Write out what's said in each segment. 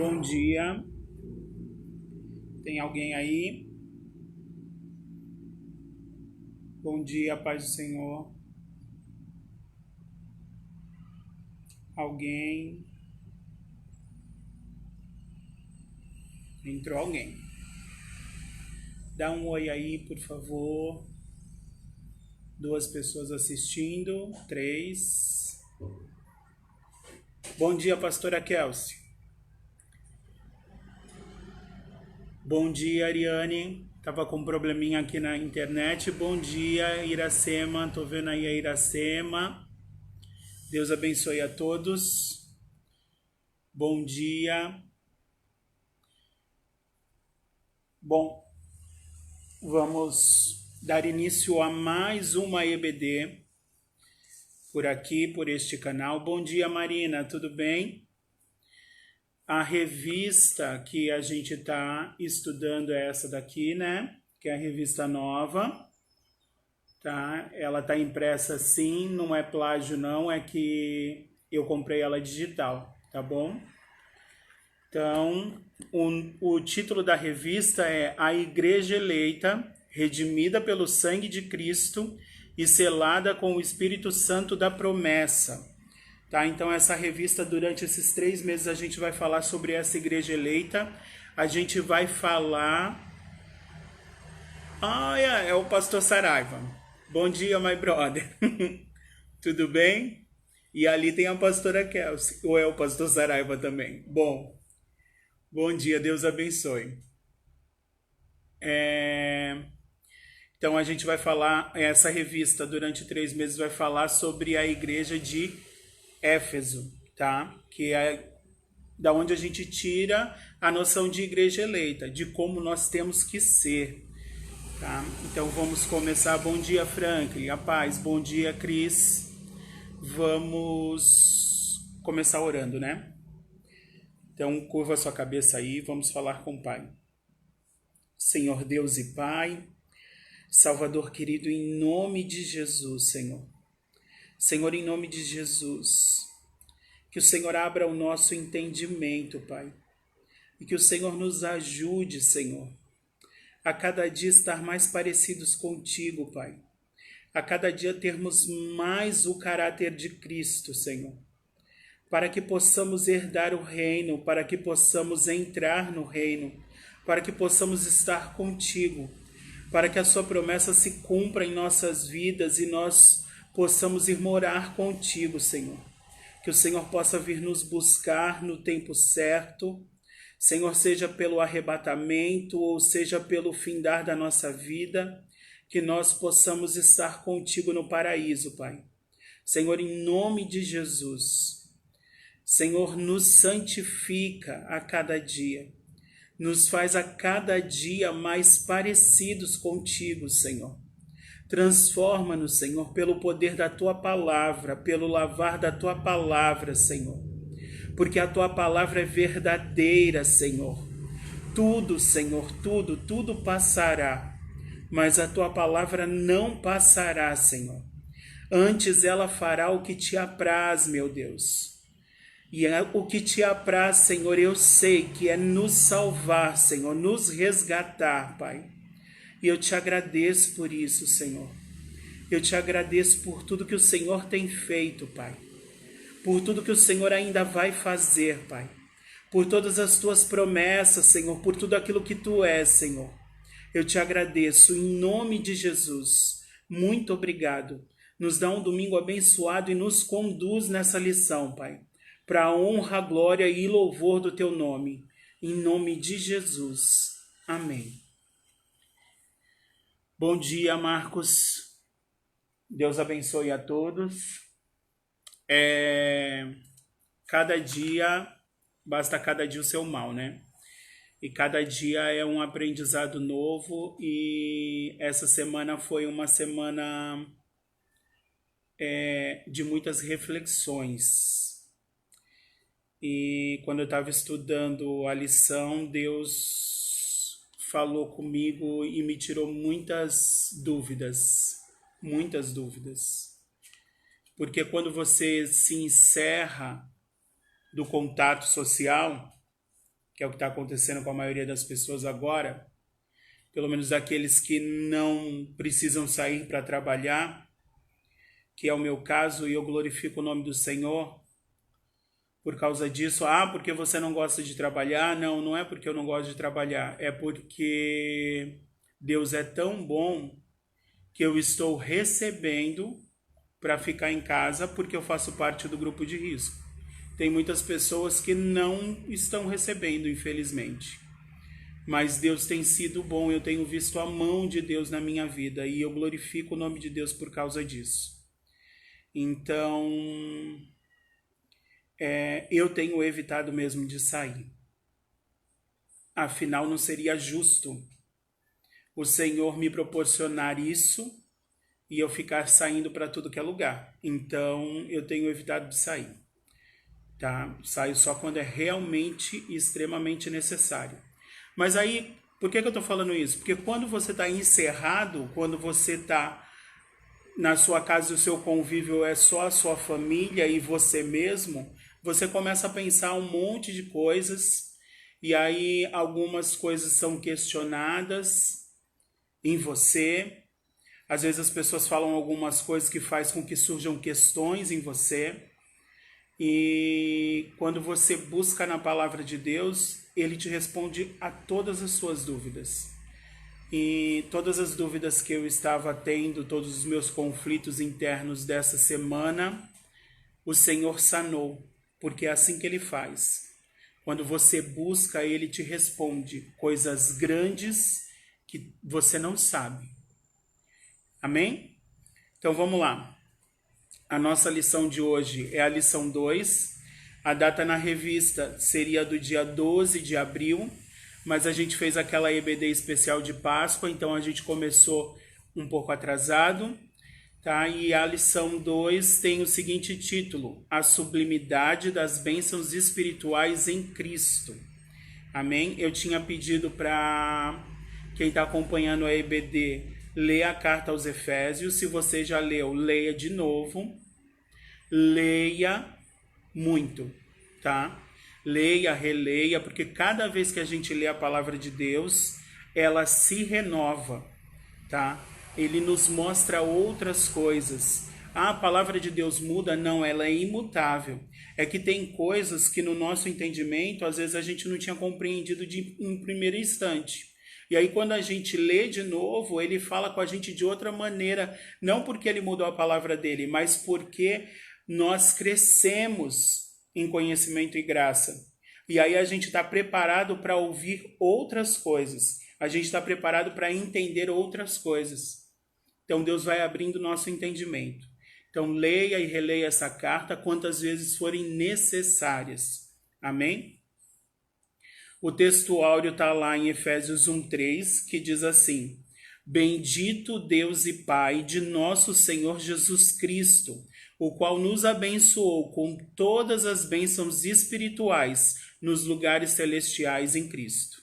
Bom dia. Tem alguém aí? Bom dia, paz do Senhor. Alguém? Entrou alguém. Dá um oi aí, por favor. 2 pessoas assistindo. 3. Bom dia, pastora Kelsey. Bom dia, Ariane. Tava com um probleminha aqui na internet. Bom dia, Iracema. Tô vendo aí a Iracema. Deus abençoe a todos. Bom dia. Bom, vamos dar início a mais uma EBD por aqui, por este canal. Bom dia, Marina, tudo bem? A revista que a gente está estudando é essa daqui, né? Que é a revista nova, tá? Ela está impressa sim, não é plágio não, é que eu comprei ela digital, tá bom? Então, o título da revista é A Igreja Eleita, redimida pelo sangue de Cristo e selada com o Espírito Santo da promessa. Tá? Então, essa revista, durante esses 3 meses, a gente vai falar sobre essa igreja eleita. A gente vai falar... é o pastor Saraiva. Bom dia, my brother. Tudo bem? E ali tem a pastora Kelsey. Ou é o pastor Saraiva também? Bom dia, Deus abençoe. Então a gente vai falar, essa revista durante 3 meses vai falar sobre a igreja de Éfeso, tá? Que é da onde a gente tira a noção de igreja eleita, de como nós temos que ser, tá? Então vamos começar. Bom dia, Franklin, a paz. Bom dia, Cris. Vamos começar orando, né? Então curva sua cabeça aí, vamos falar com o Pai. Senhor Deus e Pai, Salvador querido, em nome de Jesus, Senhor. Senhor, em nome de Jesus, que o Senhor abra o nosso entendimento, Pai. E que o Senhor nos ajude, Senhor, a cada dia estar mais parecidos contigo, Pai. A cada dia termos mais o caráter de Cristo, Senhor. Para que possamos herdar o reino, para que possamos entrar no reino, para que possamos estar contigo, para que a sua promessa se cumpra em nossas vidas e nós possamos ir morar contigo, Senhor. Que o Senhor possa vir nos buscar no tempo certo, Senhor, seja pelo arrebatamento ou seja pelo findar da nossa vida, que nós possamos estar contigo no paraíso, Pai. Senhor, em nome de Jesus, Senhor, nos santifica a cada dia. Nos faz a cada dia mais parecidos contigo, Senhor. Transforma-nos, Senhor, pelo poder da Tua palavra, pelo lavar da Tua palavra, Senhor. Porque a Tua palavra é verdadeira, Senhor. Tudo, Senhor, tudo passará. Mas a Tua palavra não passará, Senhor. Antes ela fará o que Te apraz, meu Deus. E o que Te apraz, Senhor, eu sei que é nos salvar, Senhor, nos resgatar, Pai. E eu Te agradeço por isso, Senhor. Eu Te agradeço por tudo que o Senhor tem feito, Pai. Por tudo que o Senhor ainda vai fazer, Pai. Por todas as Tuas promessas, Senhor, por tudo aquilo que Tu és, Senhor. Eu Te agradeço em nome de Jesus. Muito obrigado. Nos dá um domingo abençoado e nos conduz nessa lição, Pai. Para a honra, glória e louvor do Teu nome. Em nome de Jesus. Amém. Bom dia, Marcos. Deus abençoe a todos. Basta cada dia o seu mal, né? E cada dia é um aprendizado novo e essa semana foi uma semana de muitas reflexões. E quando eu estava estudando a lição, Deus falou comigo e me tirou muitas dúvidas. Porque quando você se encerra do contato social, que é o que está acontecendo com a maioria das pessoas agora, pelo menos aqueles que não precisam sair para trabalhar, que é o meu caso, e eu glorifico o nome do Senhor por causa disso. Ah, porque você não gosta de trabalhar? Não, não é porque eu não gosto de trabalhar, é porque Deus é tão bom que eu estou recebendo para ficar em casa porque eu faço parte do grupo de risco. Tem muitas pessoas que não estão recebendo, infelizmente. Mas Deus tem sido bom, eu tenho visto a mão de Deus na minha vida e eu glorifico o nome de Deus por causa disso. Então, eu tenho evitado mesmo de sair. Afinal, não seria justo o Senhor me proporcionar isso e eu ficar saindo para tudo que é lugar. Então, eu tenho evitado de sair. Tá? Saio só quando é realmente e extremamente necessário. Mas aí, por que eu estou falando isso? Porque quando você está encerrado, quando você está na sua casa e o seu convívio é só a sua família e você mesmo, você começa a pensar um monte de coisas e aí algumas coisas são questionadas em você. Às vezes as pessoas falam algumas coisas que faz com que surjam questões em você. E quando você busca na palavra de Deus, Ele te responde a todas as suas dúvidas. E todas as dúvidas que eu estava tendo, todos os meus conflitos internos dessa semana, o Senhor sanou, porque é assim que Ele faz. Quando você busca, Ele te responde coisas grandes que você não sabe. Amém? Então vamos lá. A nossa lição de hoje é a lição 2. A data na revista seria do dia 12 de abril, mas a gente fez aquela EBD especial de Páscoa, então a gente começou um pouco atrasado. Tá? E a lição 2 tem o seguinte título: A sublimidade das bênçãos espirituais em Cristo. Amém? Eu tinha pedido para quem está acompanhando a EBD ler a carta aos Efésios. Se você já leu, leia de novo. Leia muito, tá? Leia, releia, porque cada vez que a gente lê a palavra de Deus, ela se renova, tá? Ele nos mostra outras coisas. Ah, a palavra de Deus muda? Não, ela é imutável. É que tem coisas que no nosso entendimento, às vezes a gente não tinha compreendido em primeiro instante. E aí quando a gente lê de novo, ele fala com a gente de outra maneira, não porque ele mudou a palavra dele, mas porque nós crescemos em conhecimento e graça. E aí a gente está preparado para ouvir outras coisas. A gente está preparado para entender outras coisas. Então Deus vai abrindo o nosso entendimento. Então leia e releia essa carta quantas vezes forem necessárias. Amém? O texto áureo está lá em Efésios 1:3, que diz assim: Bendito Deus e Pai de nosso Senhor Jesus Cristo, o qual nos abençoou com todas as bênçãos espirituais nos lugares celestiais em Cristo.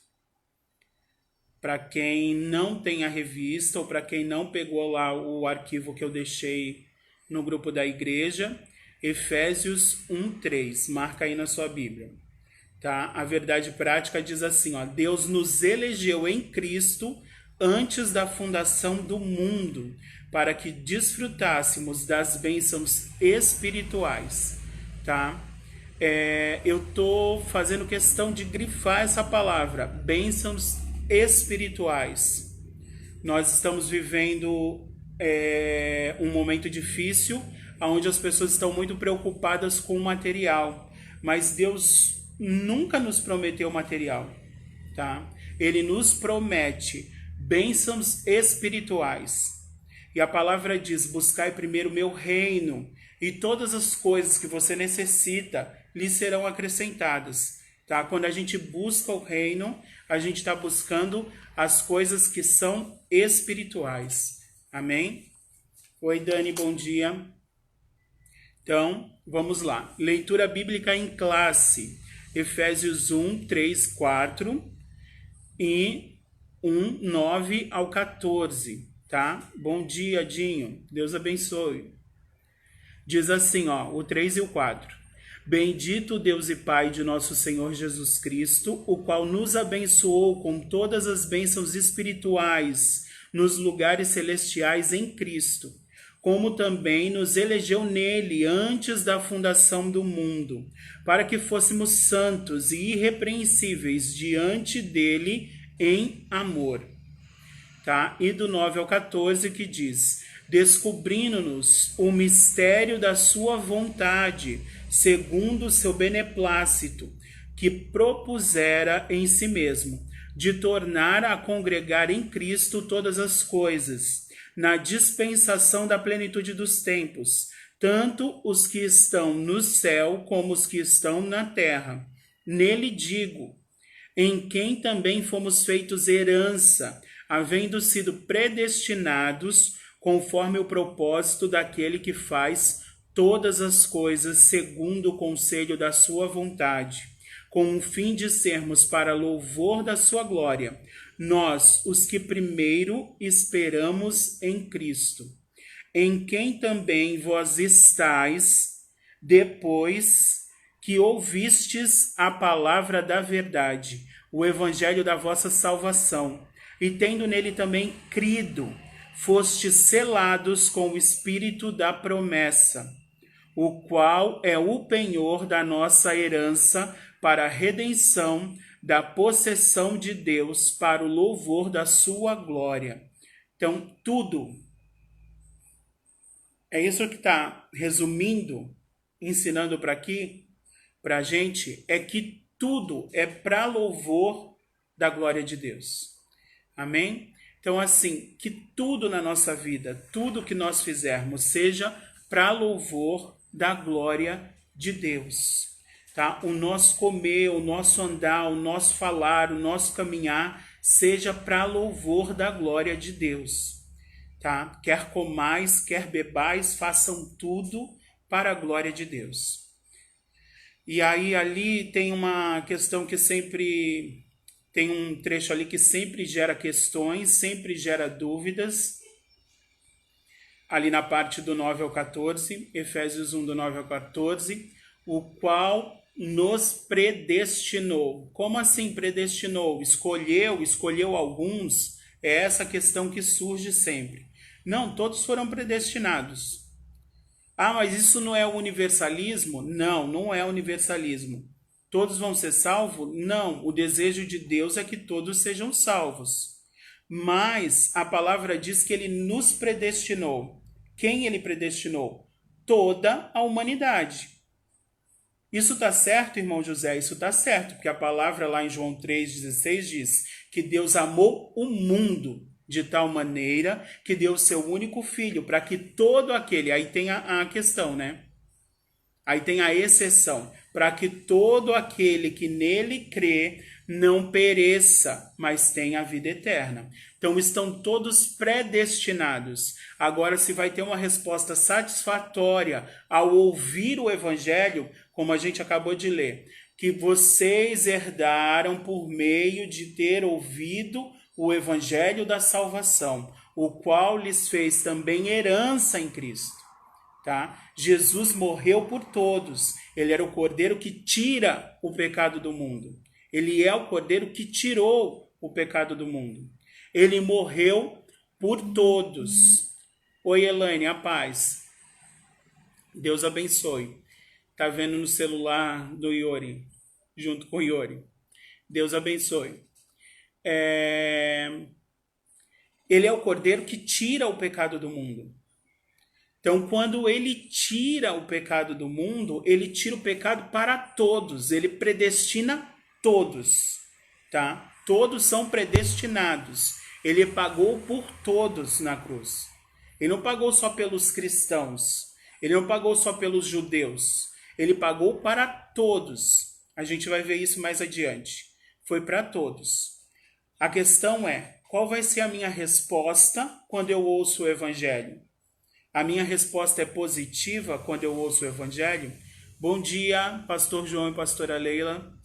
Para quem não tem a revista ou para quem não pegou lá o arquivo que eu deixei no grupo da igreja, Efésios 1:3, marca aí na sua Bíblia. Tá? A verdade prática diz assim, ó: Deus nos elegeu em Cristo antes da fundação do mundo, para que desfrutássemos das bênçãos espirituais. Tá? Eu estou fazendo questão de grifar essa palavra, bênçãos espirituais. Nós estamos vivendo um momento difícil, onde as pessoas estão muito preocupadas com o material, mas Deus nunca nos prometeu material, tá? Ele nos promete bênçãos espirituais. E a palavra diz: buscai primeiro o meu reino, e todas as coisas que você necessita lhe serão acrescentadas, tá? Quando a gente busca o reino, a gente está buscando as coisas que são espirituais. Amém? Oi, Dani, bom dia. Então, vamos lá. Leitura bíblica em classe. Efésios 1, 3, 4 e 1, 9 ao 14, tá? Bom dia, Dinho. Deus abençoe. Diz assim, ó, o 3 e o 4. Bendito Deus e Pai de nosso Senhor Jesus Cristo, o qual nos abençoou com todas as bênçãos espirituais nos lugares celestiais em Cristo, como também nos elegeu nele antes da fundação do mundo, para que fôssemos santos e irrepreensíveis diante dele em amor. Tá? E do 9 ao 14 que diz: descobrindo-nos o mistério da sua vontade, segundo o seu beneplácito, que propusera em si mesmo, de tornar a congregar em Cristo todas as coisas, na dispensação da plenitude dos tempos, tanto os que estão no céu como os que estão na terra. Nele digo, em quem também fomos feitos herança, havendo sido predestinados conforme o propósito daquele que faz todas as coisas segundo o conselho da sua vontade, com o fim de sermos para louvor da sua glória, nós, os que primeiro esperamos em Cristo, em quem também vós estáis, depois que ouvistes a palavra da verdade, o evangelho da vossa salvação, e tendo nele também crido, fostes selados com o Espírito da promessa, o qual é o penhor da nossa herança para a redenção da possessão de Deus, para o louvor da sua glória. Então, tudo, é isso que está resumindo, ensinando para aqui, para a gente, é que tudo é para louvor da glória de Deus. Amém? Então, assim, que tudo na nossa vida, tudo que nós fizermos, seja para louvor da glória de Deus. Tá? O nosso comer, o nosso andar, o nosso falar, o nosso caminhar, seja para louvor da glória de Deus. Tá? Quer comais, quer bebais, façam tudo para a glória de Deus. E aí ali tem uma questão que sempre... Tem um trecho ali que sempre gera questões, sempre gera dúvidas. Ali na parte do 9 ao 14, Efésios 1, do 9 ao 14, o qual nos predestinou. Como assim predestinou? Escolheu alguns? É essa questão que surge sempre. Não, todos foram predestinados. Ah, mas isso não é universalismo? Não, não é universalismo. Todos vão ser salvos? Não, o desejo de Deus é que todos sejam salvos. Mas a palavra diz que ele nos predestinou. Quem ele predestinou? Toda a humanidade. Isso está certo, irmão José? Isso está certo, porque a palavra lá em João 3,16 diz que Deus amou o mundo de tal maneira que deu o seu único filho, para que todo aquele... Aí tem a questão, né? Aí tem a exceção, para que todo aquele que nele crê não pereça, mas tenha a vida eterna. Então estão todos predestinados. Agora, se vai ter uma resposta satisfatória ao ouvir o evangelho, como a gente acabou de ler, que vocês herdaram por meio de ter ouvido o evangelho da salvação, o qual lhes fez também herança em Cristo. Tá? Jesus morreu por todos. Ele era o cordeiro que tira o pecado do mundo. Ele é o cordeiro que tirou o pecado do mundo. Ele morreu por todos. Oi, Elaine, a paz. Deus abençoe. Tá vendo no celular do Iori, junto com o Iori. Deus abençoe. Ele é o cordeiro que tira o pecado do mundo. Então, quando ele tira o pecado do mundo, ele tira o pecado para todos. Ele predestina todos, tá? Todos são predestinados. Ele pagou por todos na cruz. Ele não pagou só pelos cristãos. Ele não pagou só pelos judeus. Ele pagou para todos. A gente vai ver isso mais adiante. Foi para todos. A questão é, qual vai ser a minha resposta quando eu ouço o evangelho? A minha resposta é positiva quando eu ouço o evangelho? Bom dia, pastor João e pastora Leila.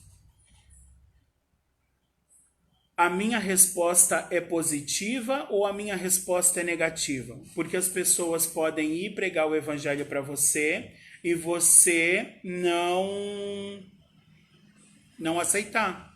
A minha resposta é positiva ou a minha resposta é negativa? Porque as pessoas podem ir pregar o evangelho para você e você não aceitar.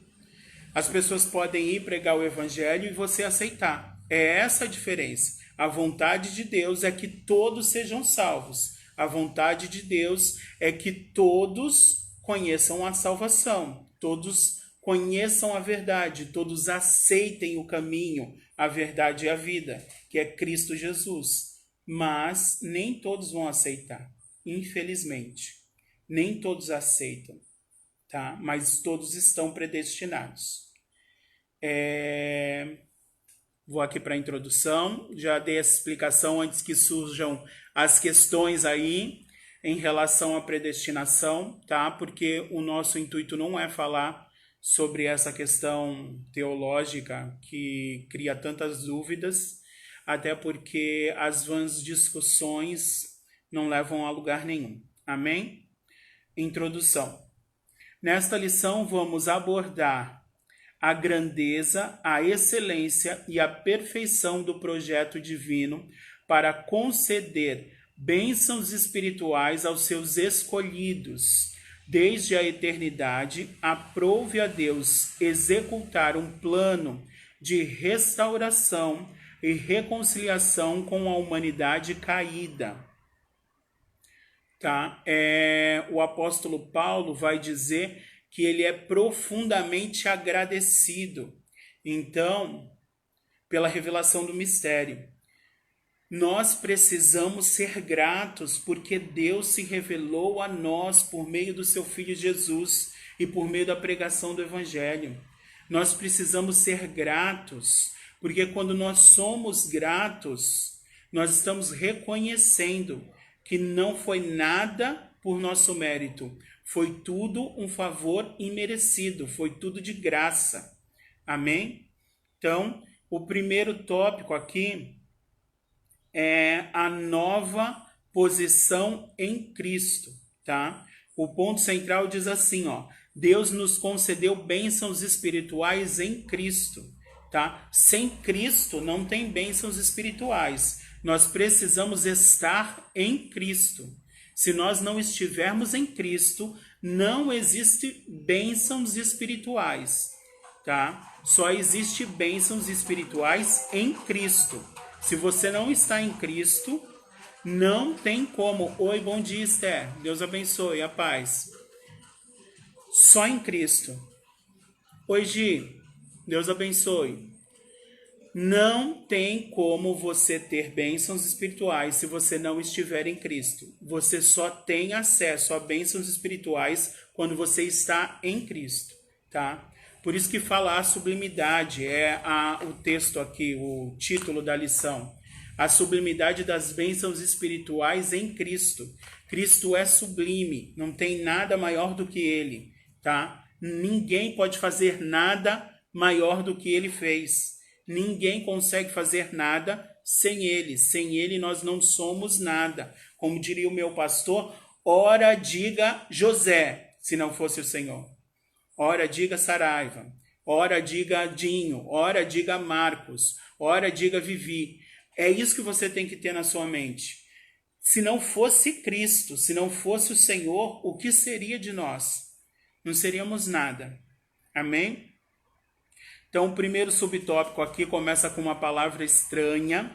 As pessoas podem ir pregar o evangelho e você aceitar. É essa a diferença. A vontade de Deus é que todos sejam salvos. A vontade de Deus é que todos conheçam a salvação, todos conheçam a verdade, todos aceitem o caminho, a verdade e a vida, que é Cristo Jesus. Mas nem todos vão aceitar, infelizmente. Nem todos aceitam, tá? Mas todos estão predestinados. Vou aqui para a introdução, já dei essa explicação antes que surjam as questões aí em relação à predestinação, tá? Porque o nosso intuito não é falar sobre essa questão teológica que cria tantas dúvidas, até porque as vãs discussões não levam a lugar nenhum. Amém? Introdução. Nesta lição vamos abordar a grandeza, a excelência e a perfeição do projeto divino para conceder bênçãos espirituais aos seus escolhidos. Desde a eternidade, aprove a Deus executar um plano de restauração e reconciliação com a humanidade caída. Tá? O apóstolo Paulo vai dizer que ele é profundamente agradecido, então, pela revelação do mistério. Nós precisamos ser gratos porque Deus se revelou a nós por meio do seu Filho Jesus e por meio da pregação do Evangelho. Nós precisamos ser gratos porque quando nós somos gratos, nós estamos reconhecendo que não foi nada por nosso mérito, foi tudo um favor imerecido, foi tudo de graça. Amém? Então, o primeiro tópico aqui é a nova posição em Cristo, tá? O ponto central diz assim, ó: Deus nos concedeu bênçãos espirituais em Cristo, tá? Sem Cristo não tem bênçãos espirituais. Nós precisamos estar em Cristo. Se nós não estivermos em Cristo, não existe bênçãos espirituais, tá? Só existe bênçãos espirituais em Cristo. Se você não está em Cristo, não tem como. Oi, bom dia, Esther. Deus abençoe, a paz. Só em Cristo. Oi, Gi. Deus abençoe. Não tem como você ter bênçãos espirituais se você não estiver em Cristo. Você só tem acesso a bênçãos espirituais quando você está em Cristo, tá? Por isso que fala a sublimidade, o texto aqui, o título da lição. A sublimidade das bênçãos espirituais em Cristo. Cristo é sublime, não tem nada maior do que Ele, tá? Ninguém pode fazer nada maior do que Ele fez. Ninguém consegue fazer nada sem Ele. Sem Ele nós não somos nada. Como diria o meu pastor, ora diga José, se não fosse o Senhor. Ora diga Saraiva, ora diga Dinho, ora diga Marcos, ora diga Vivi. É isso que você tem que ter na sua mente. Se não fosse Cristo, se não fosse o Senhor, o que seria de nós? Não seríamos nada. Amém? Então, o primeiro subtópico aqui começa com uma palavra estranha,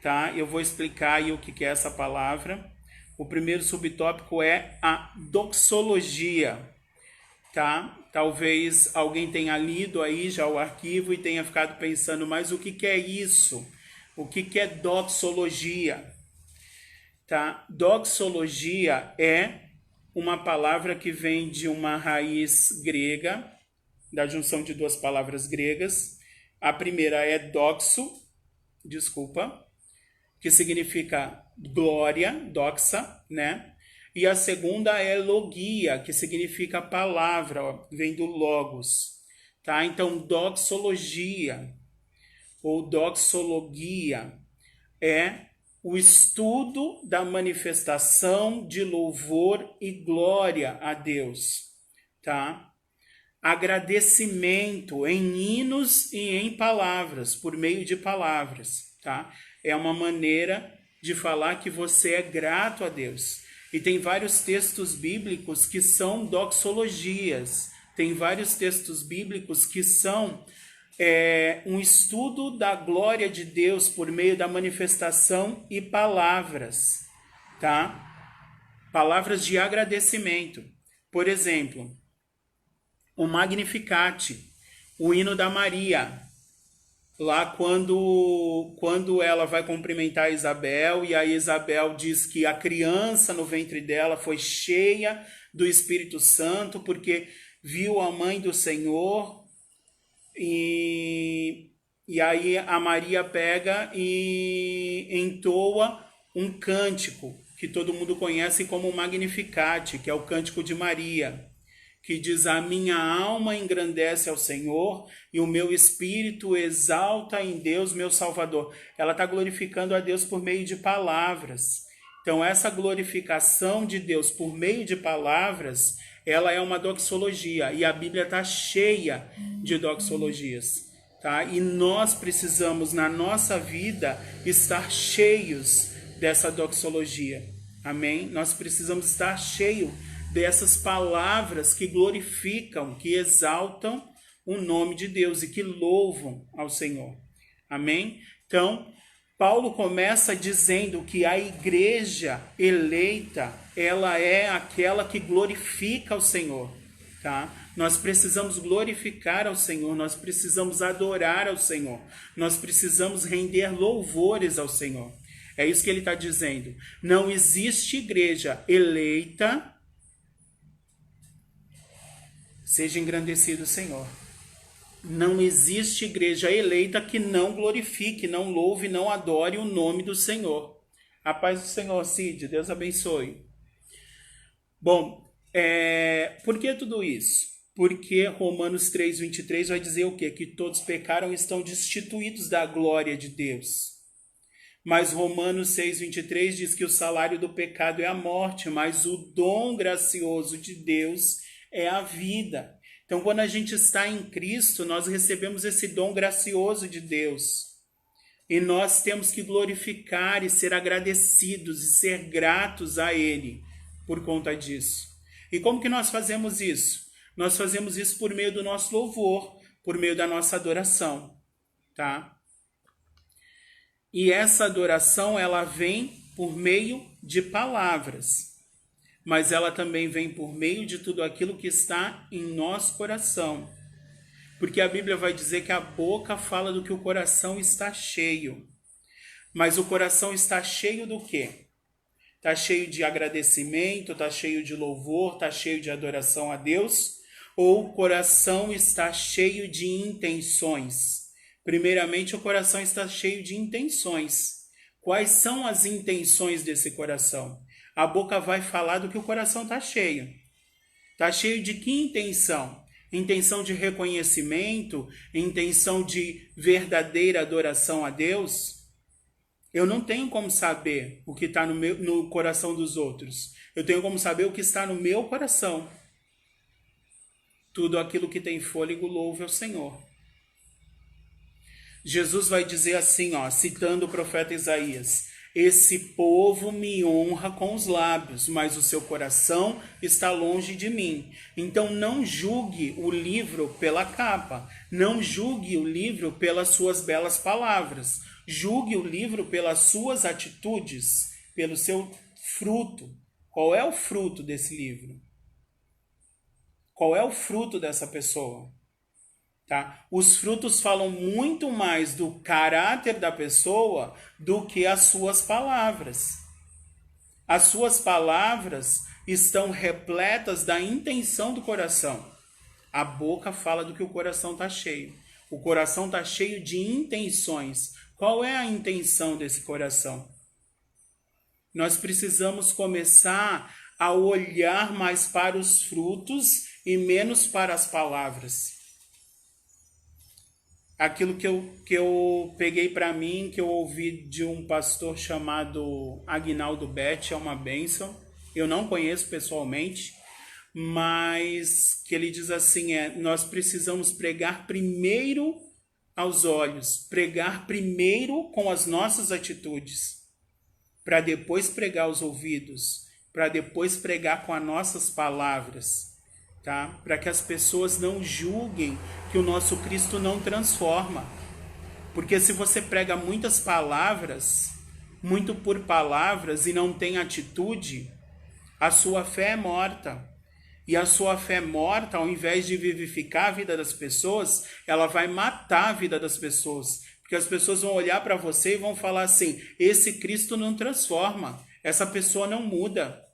tá? Eu vou explicar aí o que é essa palavra. O primeiro subtópico é a doxologia, tá? Talvez alguém tenha lido aí já o arquivo e tenha ficado pensando, mas o que é isso? O que é doxologia? Tá? Doxologia é uma palavra que vem de uma raiz grega, da junção de duas palavras gregas. A primeira é doxo, que significa glória, doxa, né? E a segunda é logia, que significa palavra, ó, vem do logos, tá? Então, doxologia ou doxologia é o estudo da manifestação de louvor e glória a Deus, tá? Agradecimento em hinos e em palavras, por meio de palavras, tá? É uma maneira de falar que você é grato a Deus. E tem vários textos bíblicos que são doxologias. Tem vários textos bíblicos que são um estudo da glória de Deus por meio da manifestação e palavras, tá? Palavras de agradecimento. Por exemplo, o Magnificat, o hino da Maria. Lá quando ela vai cumprimentar Isabel, e aí Isabel diz que a criança no ventre dela foi cheia do Espírito Santo, porque viu a mãe do Senhor, e aí a Maria pega e entoa um cântico, que todo mundo conhece como o Magnificat, que é o Cântico de Maria, que diz: a minha alma engrandece ao Senhor e o meu espírito exalta em Deus, meu Salvador. Ela está glorificando a Deus por meio de palavras. Então, essa glorificação de Deus por meio de palavras, ela é uma doxologia, e a Bíblia está cheia de doxologias, tá? E nós precisamos, na nossa vida, estar cheios dessa doxologia. Amém? Nós precisamos estar cheios dessas palavras que glorificam, que exaltam o nome de Deus e que louvam ao Senhor. Amém? Então, Paulo começa dizendo que a igreja eleita, ela é aquela que glorifica o Senhor, tá? Nós precisamos glorificar ao Senhor, nós precisamos adorar ao Senhor, nós precisamos render louvores ao Senhor. É isso que ele está dizendo. Não existe igreja eleita. Seja engrandecido o Senhor. Não existe igreja eleita que não glorifique, não louve, não adore o nome do Senhor. A paz do Senhor, Cid. Deus abençoe. Bom, por que tudo isso? Porque Romanos 3:23 vai dizer o quê? Que todos pecaram e estão destituídos da glória de Deus. Mas Romanos 6:23 diz que o salário do pecado é a morte, mas o dom gracioso de Deus é a vida. Então, quando a gente está em Cristo, nós recebemos esse dom gracioso de Deus. E nós temos que glorificar e ser agradecidos e ser gratos a Ele por conta disso. E como que nós fazemos isso? Nós fazemos isso por meio do nosso louvor, por meio da nossa adoração, tá? E essa adoração, ela vem por meio de palavras, mas ela também vem por meio de tudo aquilo que está em nosso coração. Porque a Bíblia vai dizer que a boca fala do que o coração está cheio. Mas o coração está cheio do quê? Está cheio de agradecimento, está cheio de louvor, está cheio de adoração a Deus? Ou o coração está cheio de intenções? Primeiramente, o coração está cheio de intenções. Quais são as intenções desse coração? A boca vai falar do que o coração está cheio. Está cheio de que intenção? Intenção de reconhecimento? Intenção de verdadeira adoração a Deus? Eu não tenho como saber o que está no coração dos outros. Eu tenho como saber o que está no meu coração. Tudo aquilo que tem fôlego louve ao Senhor. Jesus vai dizer assim, citando o profeta Isaías: esse povo me honra com os lábios, mas o seu coração está longe de mim. Então não julgue o livro pela capa, não julgue o livro pelas suas belas palavras, julgue o livro pelas suas atitudes, pelo seu fruto. Qual é o fruto desse livro? Qual é o fruto dessa pessoa? Tá? Os frutos falam muito mais do caráter da pessoa do que as suas palavras. As suas palavras estão repletas da intenção do coração. A boca fala do que o coração está cheio. O coração está cheio de intenções. Qual é a intenção desse coração? Nós precisamos começar a olhar mais para os frutos e menos para as palavras. Aquilo que eu peguei para mim, que eu ouvi de um pastor chamado Aguinaldo Betti, é uma bênção. Eu não conheço pessoalmente, mas que ele diz assim, nós precisamos pregar primeiro aos olhos, pregar primeiro com as nossas atitudes, para depois pregar aos ouvidos. para depois pregar com as nossas palavras, tá? Para que as pessoas não julguem que o nosso Cristo não transforma. Porque se você prega muitas palavras, muito por palavras e não tem atitude, a sua fé é morta. E a sua fé morta, ao invés de vivificar a vida das pessoas, ela vai matar a vida das pessoas. Porque as pessoas vão olhar para você e vão falar assim: esse Cristo não transforma, essa pessoa não muda.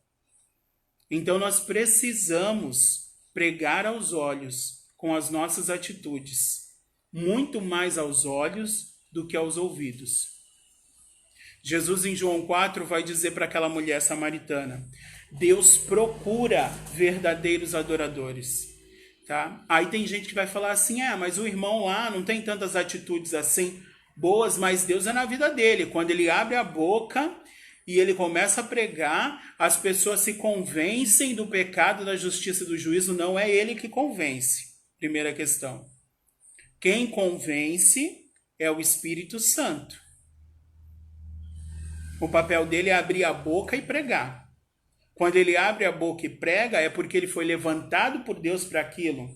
Então nós precisamos pregar aos olhos com as nossas atitudes, muito mais aos olhos do que aos ouvidos. Jesus em João 4 vai dizer para aquela mulher samaritana: Deus procura verdadeiros adoradores. Tá? Aí tem gente que vai falar assim: mas o irmão lá não tem tantas atitudes assim boas, mas Deus é na vida dele. Quando ele abre a boca e ele começa a pregar, as pessoas se convencem do pecado, da justiça e do juízo. Não é ele que convence. Primeira questão. Quem convence é o Espírito Santo. O papel dele é abrir a boca e pregar. Quando ele abre a boca e prega, é porque ele foi levantado por Deus para aquilo.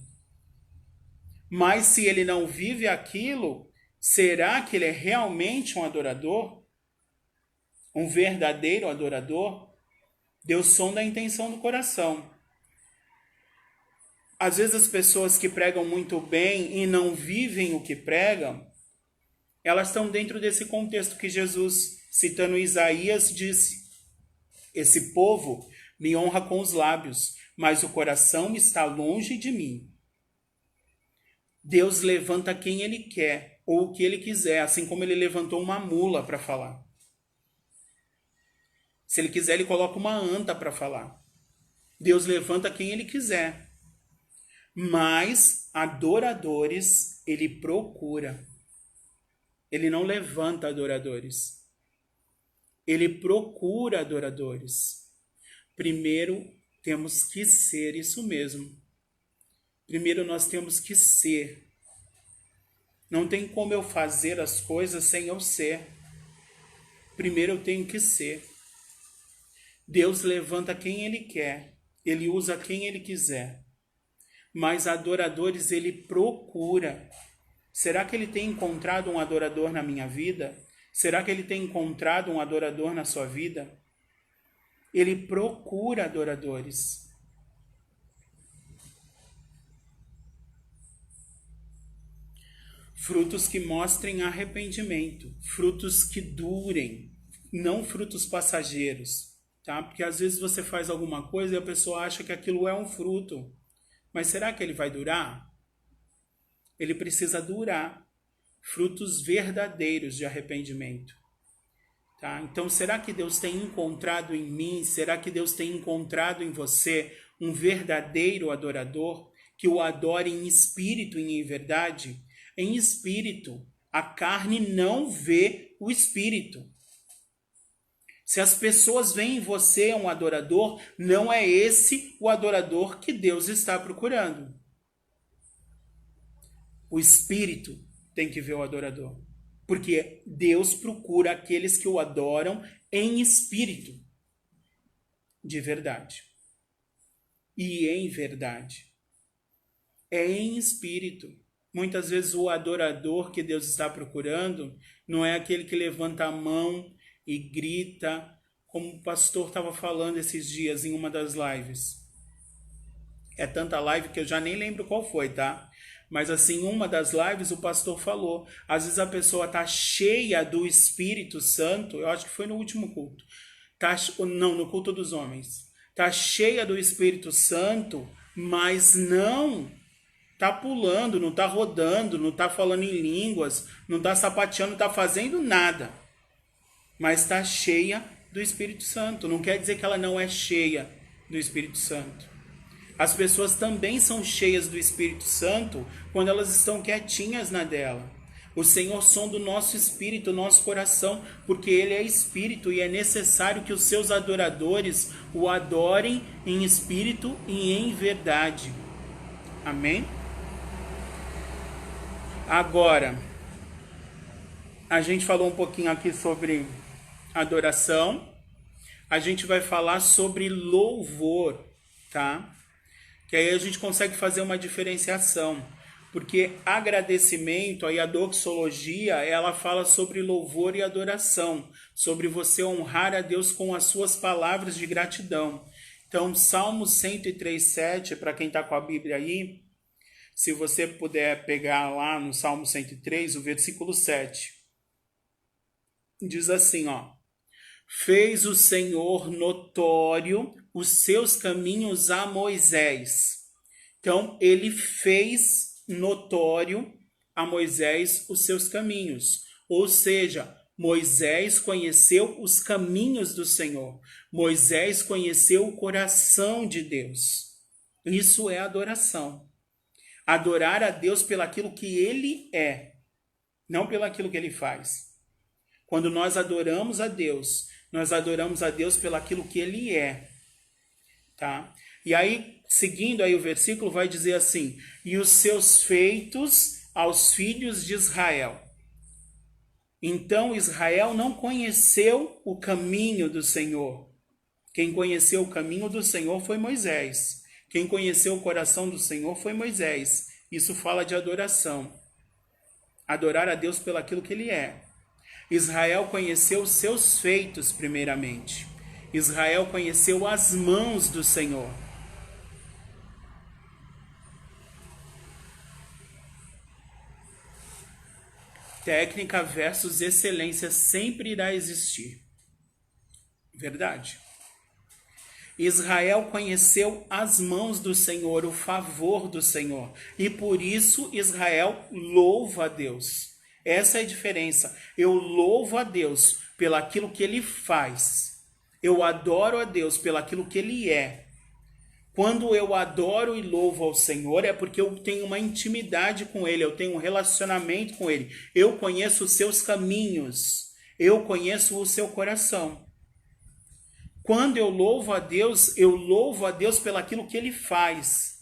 Mas se ele não vive aquilo, será que ele é realmente um adorador? Um verdadeiro adorador? Deus sonda a intenção do coração. Às vezes as pessoas que pregam muito bem e não vivem o que pregam, elas estão dentro desse contexto que Jesus, citando Isaías, disse: esse povo me honra com os lábios, mas o coração está longe de mim. Deus levanta quem ele quer, ou o que ele quiser, assim como ele levantou uma mula para falar. Se ele quiser, ele coloca uma anta para falar. Deus levanta quem ele quiser. Mas adoradores ele procura. Ele não levanta adoradores. Ele procura adoradores. Primeiro, temos que ser isso mesmo. Primeiro, nós temos que ser. Não tem como eu fazer as coisas sem eu ser. Primeiro, eu tenho que ser. Deus levanta quem ele quer. Ele usa quem ele quiser. Mas adoradores ele procura. Será que ele tem encontrado um adorador na minha vida? Será que ele tem encontrado um adorador na sua vida? Ele procura adoradores. Frutos que mostrem arrependimento, frutos que durem, não frutos passageiros, tá? Porque às vezes você faz alguma coisa e a pessoa acha que aquilo é um fruto. Mas será que ele vai durar? Ele precisa durar. Frutos verdadeiros de arrependimento. Tá? Então, será que Deus tem encontrado em mim, será que Deus tem encontrado em você um verdadeiro adorador que o adore em espírito e em verdade? Em espírito, a carne não vê o espírito. Se as pessoas veem em você um adorador, não é esse o adorador que Deus está procurando. O espírito tem que ver o adorador. Porque Deus procura aqueles que o adoram em espírito. De verdade. E em verdade. É em espírito. Muitas vezes o adorador que Deus está procurando não é aquele que levanta a mão e grita, como o pastor estava falando esses dias em uma das lives. É tanta live que eu já nem lembro qual foi, tá? Mas assim, uma das lives o pastor falou, às vezes a pessoa está cheia do Espírito Santo, eu acho que foi no último culto, não, no culto dos homens, está cheia do Espírito Santo, mas não está pulando, não está rodando, não está falando em línguas, não está sapateando, não está fazendo nada, mas está cheia do Espírito Santo. Não quer dizer que ela não é cheia do Espírito Santo. As pessoas também são cheias do Espírito Santo quando elas estão quietinhas na dela. O Senhor sonda o nosso espírito, o nosso coração, porque Ele é espírito e é necessário que os seus adoradores o adorem em espírito e em verdade. Amém? Agora, a gente falou um pouquinho aqui sobre adoração. a gente vai falar sobre louvor, tá? Que aí a gente consegue fazer uma diferenciação. Porque agradecimento, aí a doxologia, ela fala sobre louvor e adoração, sobre você honrar a Deus com as suas palavras de gratidão. Então, Salmo 103:7, para quem está com a Bíblia aí, se você puder pegar lá no Salmo 103, o versículo 7, diz assim, ó: fez o Senhor notório os seus caminhos a Moisés. Então, ele fez notório a Moisés os seus caminhos. Ou seja, Moisés conheceu os caminhos do Senhor. Moisés conheceu o coração de Deus. Isso é adoração. Adorar a Deus pelaquilo que ele é, não pelaquilo que ele faz. Quando nós adoramos a Deus pelaquilo que ele é, tá? E aí, seguindo aí o versículo, vai dizer assim: e os seus feitos aos filhos de Israel. Então, Israel não conheceu o caminho do Senhor. Quem conheceu o caminho do Senhor foi Moisés. Quem conheceu o coração do Senhor foi Moisés. Isso fala de adoração. Adorar a Deus pelaquilo que ele é. Israel conheceu os seus feitos primeiramente. Israel conheceu as mãos do Senhor. Técnica versus excelência sempre irá existir. Verdade. Israel conheceu as mãos do Senhor, o favor do Senhor. E por isso Israel louva a Deus. Essa é a diferença. Eu louvo a Deus pelaquilo que ele faz. Eu adoro a Deus pelaquilo que ele é. Quando eu adoro e louvo ao Senhor, é porque eu tenho uma intimidade com ele, eu tenho um relacionamento com ele. Eu conheço os seus caminhos, eu conheço o seu coração. Quando eu louvo a Deus pelaquilo que ele faz,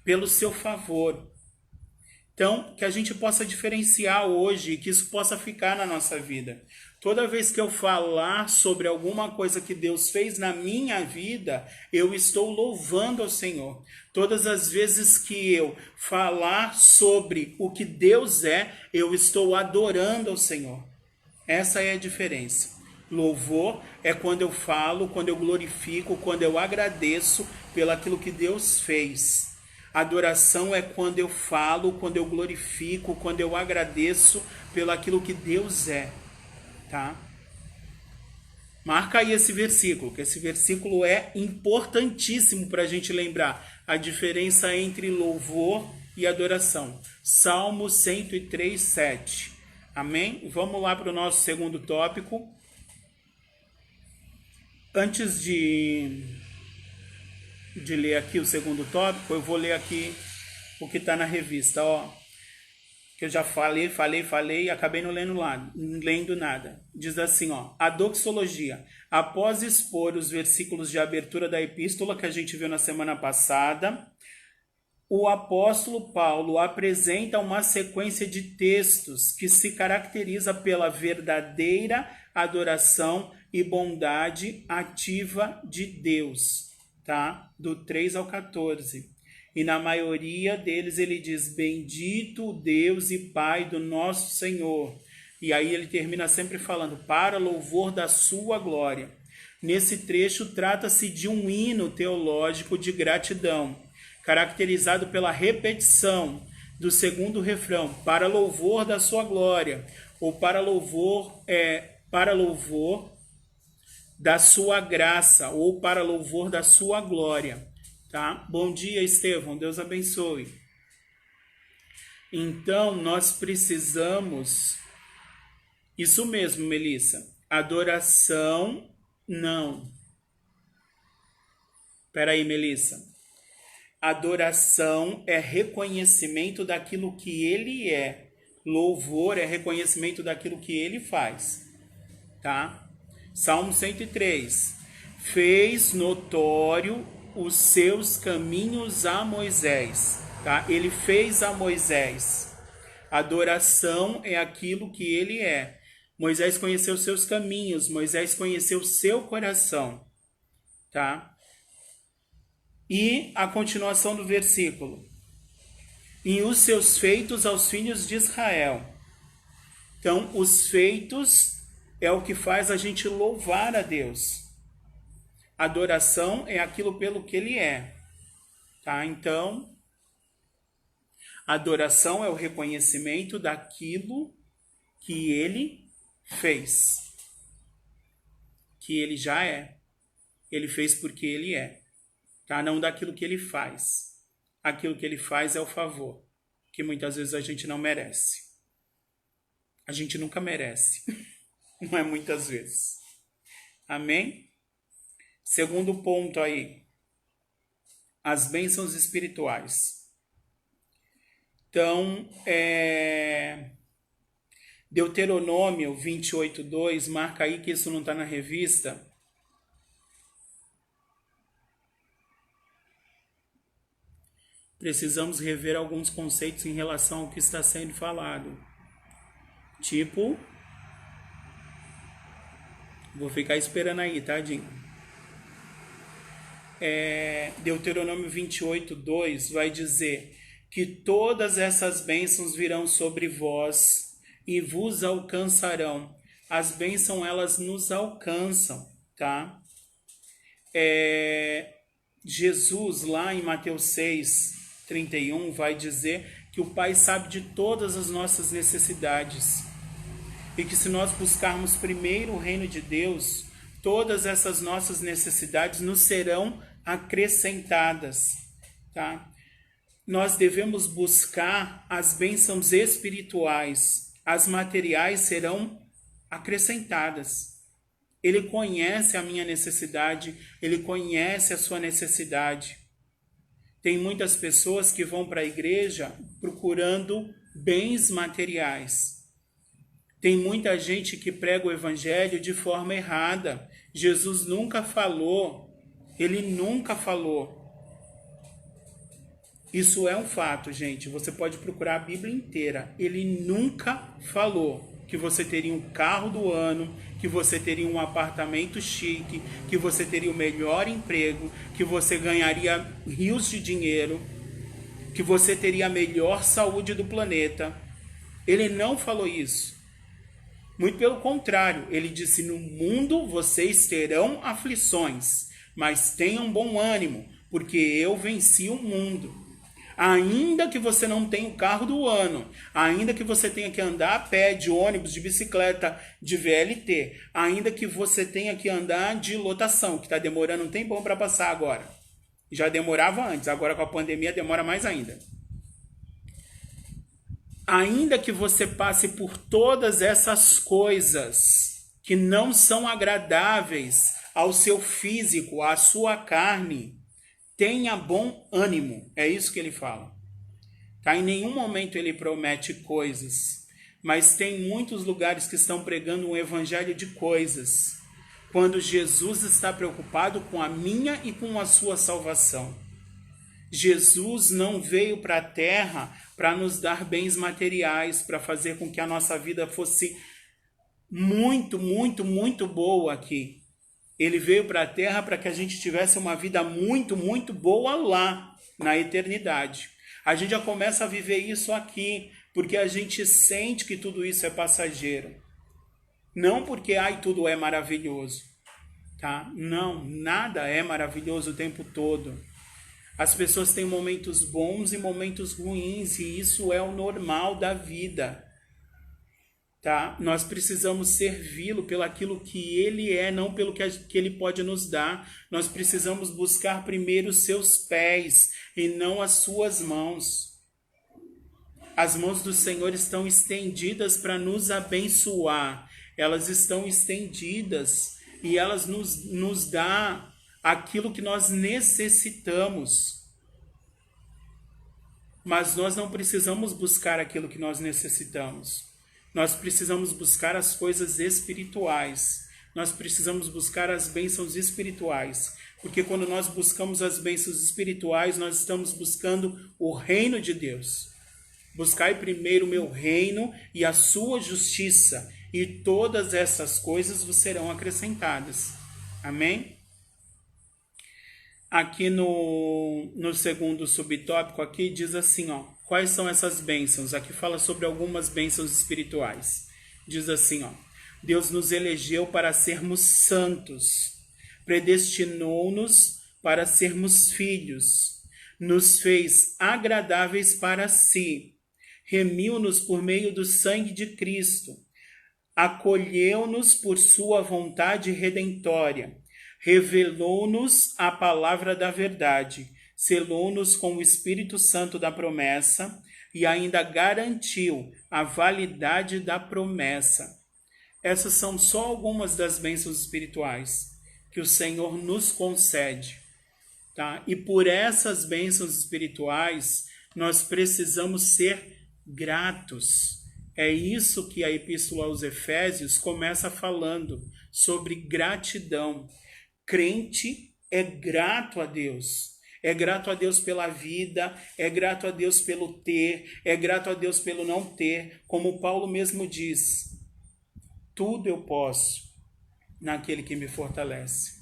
pelo seu favor. Então, que a gente possa diferenciar hoje, que isso possa ficar na nossa vida. Toda vez que eu falar sobre alguma coisa que Deus fez na minha vida, eu estou louvando ao Senhor. Todas as vezes que eu falar sobre o que Deus é, eu estou adorando ao Senhor. Essa é a diferença. Louvor é quando eu falo, quando eu glorifico, quando eu agradeço pelaquilo que Deus fez. Adoração é quando eu falo, quando eu glorifico, quando eu agradeço pelaquilo que Deus é, tá? Marca aí esse versículo, que esse versículo é importantíssimo para a gente lembrar a diferença entre louvor e adoração. Salmo 103:7. Amém? Vamos lá para o nosso segundo tópico. Antes de ler aqui o segundo tópico, eu vou ler aqui o que está na revista, ó. Que eu já falei e acabei não lendo nada. Diz assim, ó: a doxologia, após expor os versículos de abertura da epístola que a gente viu na semana passada, o apóstolo Paulo apresenta uma sequência de textos que se caracteriza pela verdadeira adoração e bondade ativa de Deus, tá? Do 3 ao 14. E na maioria deles ele diz: bendito o Deus e Pai do nosso Senhor. E aí ele termina sempre falando: para louvor da sua glória. Nesse trecho trata-se de um hino teológico de gratidão, caracterizado pela repetição do segundo refrão: para louvor da sua glória, ou para louvor da sua graça, ou para louvor da sua glória, tá? Bom dia, Estevão, Deus abençoe. Então, nós precisamos, isso mesmo, Melissa, adoração, não. Peraí, Melissa. Adoração é reconhecimento daquilo que ele é. Louvor é reconhecimento daquilo que ele faz, tá? Salmo 103. Fez notório os seus caminhos a Moisés, tá? Ele fez a Moisés. Adoração é aquilo que ele é. Moisés conheceu seus caminhos, Moisés conheceu seu coração, tá? E a continuação do versículo. E os seus feitos aos filhos de Israel. Então, os feitos é o que faz a gente louvar a Deus. Adoração é aquilo pelo que ele é, tá? Então, adoração é o reconhecimento daquilo que ele fez, que ele já é. Ele fez porque ele é, tá? Não daquilo que ele faz. Aquilo que ele faz é o favor, que muitas vezes a gente não merece. A gente nunca merece, não é muitas vezes. Amém? Segundo ponto aí, as bênçãos espirituais. Então, Deuteronômio 28:2, marca aí que isso não está na revista. Precisamos rever alguns conceitos em relação ao que está sendo falado. Tipo, vou ficar esperando aí, tadinho. Deuteronômio 28:2 vai dizer que todas essas bênçãos virão sobre vós e vos alcançarão. As bênçãos, elas nos alcançam, tá? Jesus, lá em Mateus 6:31, vai dizer que o Pai sabe de todas as nossas necessidades. E que se nós buscarmos primeiro o reino de Deus, todas essas nossas necessidades nos serão acrescentadas, tá? Nós devemos buscar as bênçãos espirituais, as materiais serão acrescentadas. Ele conhece a minha necessidade, ele conhece a sua necessidade. Tem muitas pessoas que vão para a igreja procurando bens materiais. Tem muita gente que prega o evangelho de forma errada. Jesus nunca falou, ele nunca falou. Isso é um fato, gente. Você pode procurar a Bíblia inteira. Ele nunca falou que você teria um carro do ano, que você teria um apartamento chique, que você teria o melhor emprego, que você ganharia rios de dinheiro, que você teria a melhor saúde do planeta. Ele não falou isso. Muito pelo contrário, ele disse: no mundo vocês terão aflições, mas tenham bom ânimo, porque eu venci o mundo. Ainda que você não tenha o carro do ano, ainda que você tenha que andar a pé, de ônibus, de bicicleta, de VLT, ainda que você tenha que andar de lotação, que está demorando um tempão para passar agora. Já demorava antes, agora com a pandemia demora mais ainda. Ainda que você passe por todas essas coisas que não são agradáveis ao seu físico, à sua carne, tenha bom ânimo, é isso que ele fala. Tá? Em nenhum momento ele promete coisas, mas tem muitos lugares que estão pregando um evangelho de coisas, quando Jesus está preocupado com a minha e com a sua salvação. Jesus não veio para a terra para nos dar bens materiais, para fazer com que a nossa vida fosse muito, muito, muito boa aqui. Ele veio para a terra para que a gente tivesse uma vida muito, muito boa lá, na eternidade. A gente já começa a viver isso aqui, porque a gente sente que tudo isso é passageiro. Não porque, tudo é maravilhoso, tá? Não, nada é maravilhoso o tempo todo. As pessoas têm momentos bons e momentos ruins, e isso é o normal da vida. Tá? Nós precisamos servi-lo pelo aquilo que ele é, não pelo que ele pode nos dar. Nós precisamos buscar primeiro os seus pés e não as suas mãos. As mãos do Senhor estão estendidas para nos abençoar. Elas estão estendidas e elas nos dão aquilo que nós necessitamos. Mas nós não precisamos buscar aquilo que nós necessitamos. Nós precisamos buscar as coisas espirituais. Nós precisamos buscar as bênçãos espirituais. Porque quando nós buscamos as bênçãos espirituais, nós estamos buscando o reino de Deus. Buscai primeiro o meu reino e a sua justiça, e todas essas coisas vos serão acrescentadas. Amém? Aqui no segundo subtópico aqui diz assim, ó, quais são essas bênçãos? Aqui fala sobre algumas bênçãos espirituais. Diz assim, ó, Deus nos elegeu para sermos santos, predestinou-nos para sermos filhos, nos fez agradáveis para si, remiu-nos por meio do sangue de Cristo, acolheu-nos por sua vontade redentória, revelou-nos a palavra da verdade, selou-nos com o Espírito Santo da promessa e ainda garantiu a validade da promessa. Essas são só algumas das bênçãos espirituais que o Senhor nos concede, tá? E por essas bênçãos espirituais, nós precisamos ser gratos. É isso que a Epístola aos Efésios começa falando, sobre gratidão. Crente é grato a Deus. É grato a Deus pela vida, é grato a Deus pelo ter, é grato a Deus pelo não ter. Como Paulo mesmo diz, tudo eu posso naquele que me fortalece.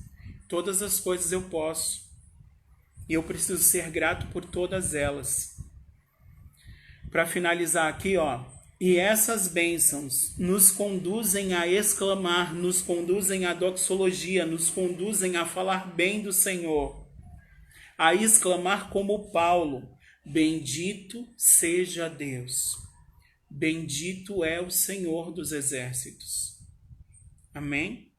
Todas as coisas eu posso. E eu preciso ser grato por todas elas. Para finalizar aqui, ó, e essas bênçãos nos conduzem a exclamar, nos conduzem à doxologia, nos conduzem a falar bem do Senhor, a exclamar como Paulo, bendito seja Deus, bendito é o Senhor dos exércitos. Amém?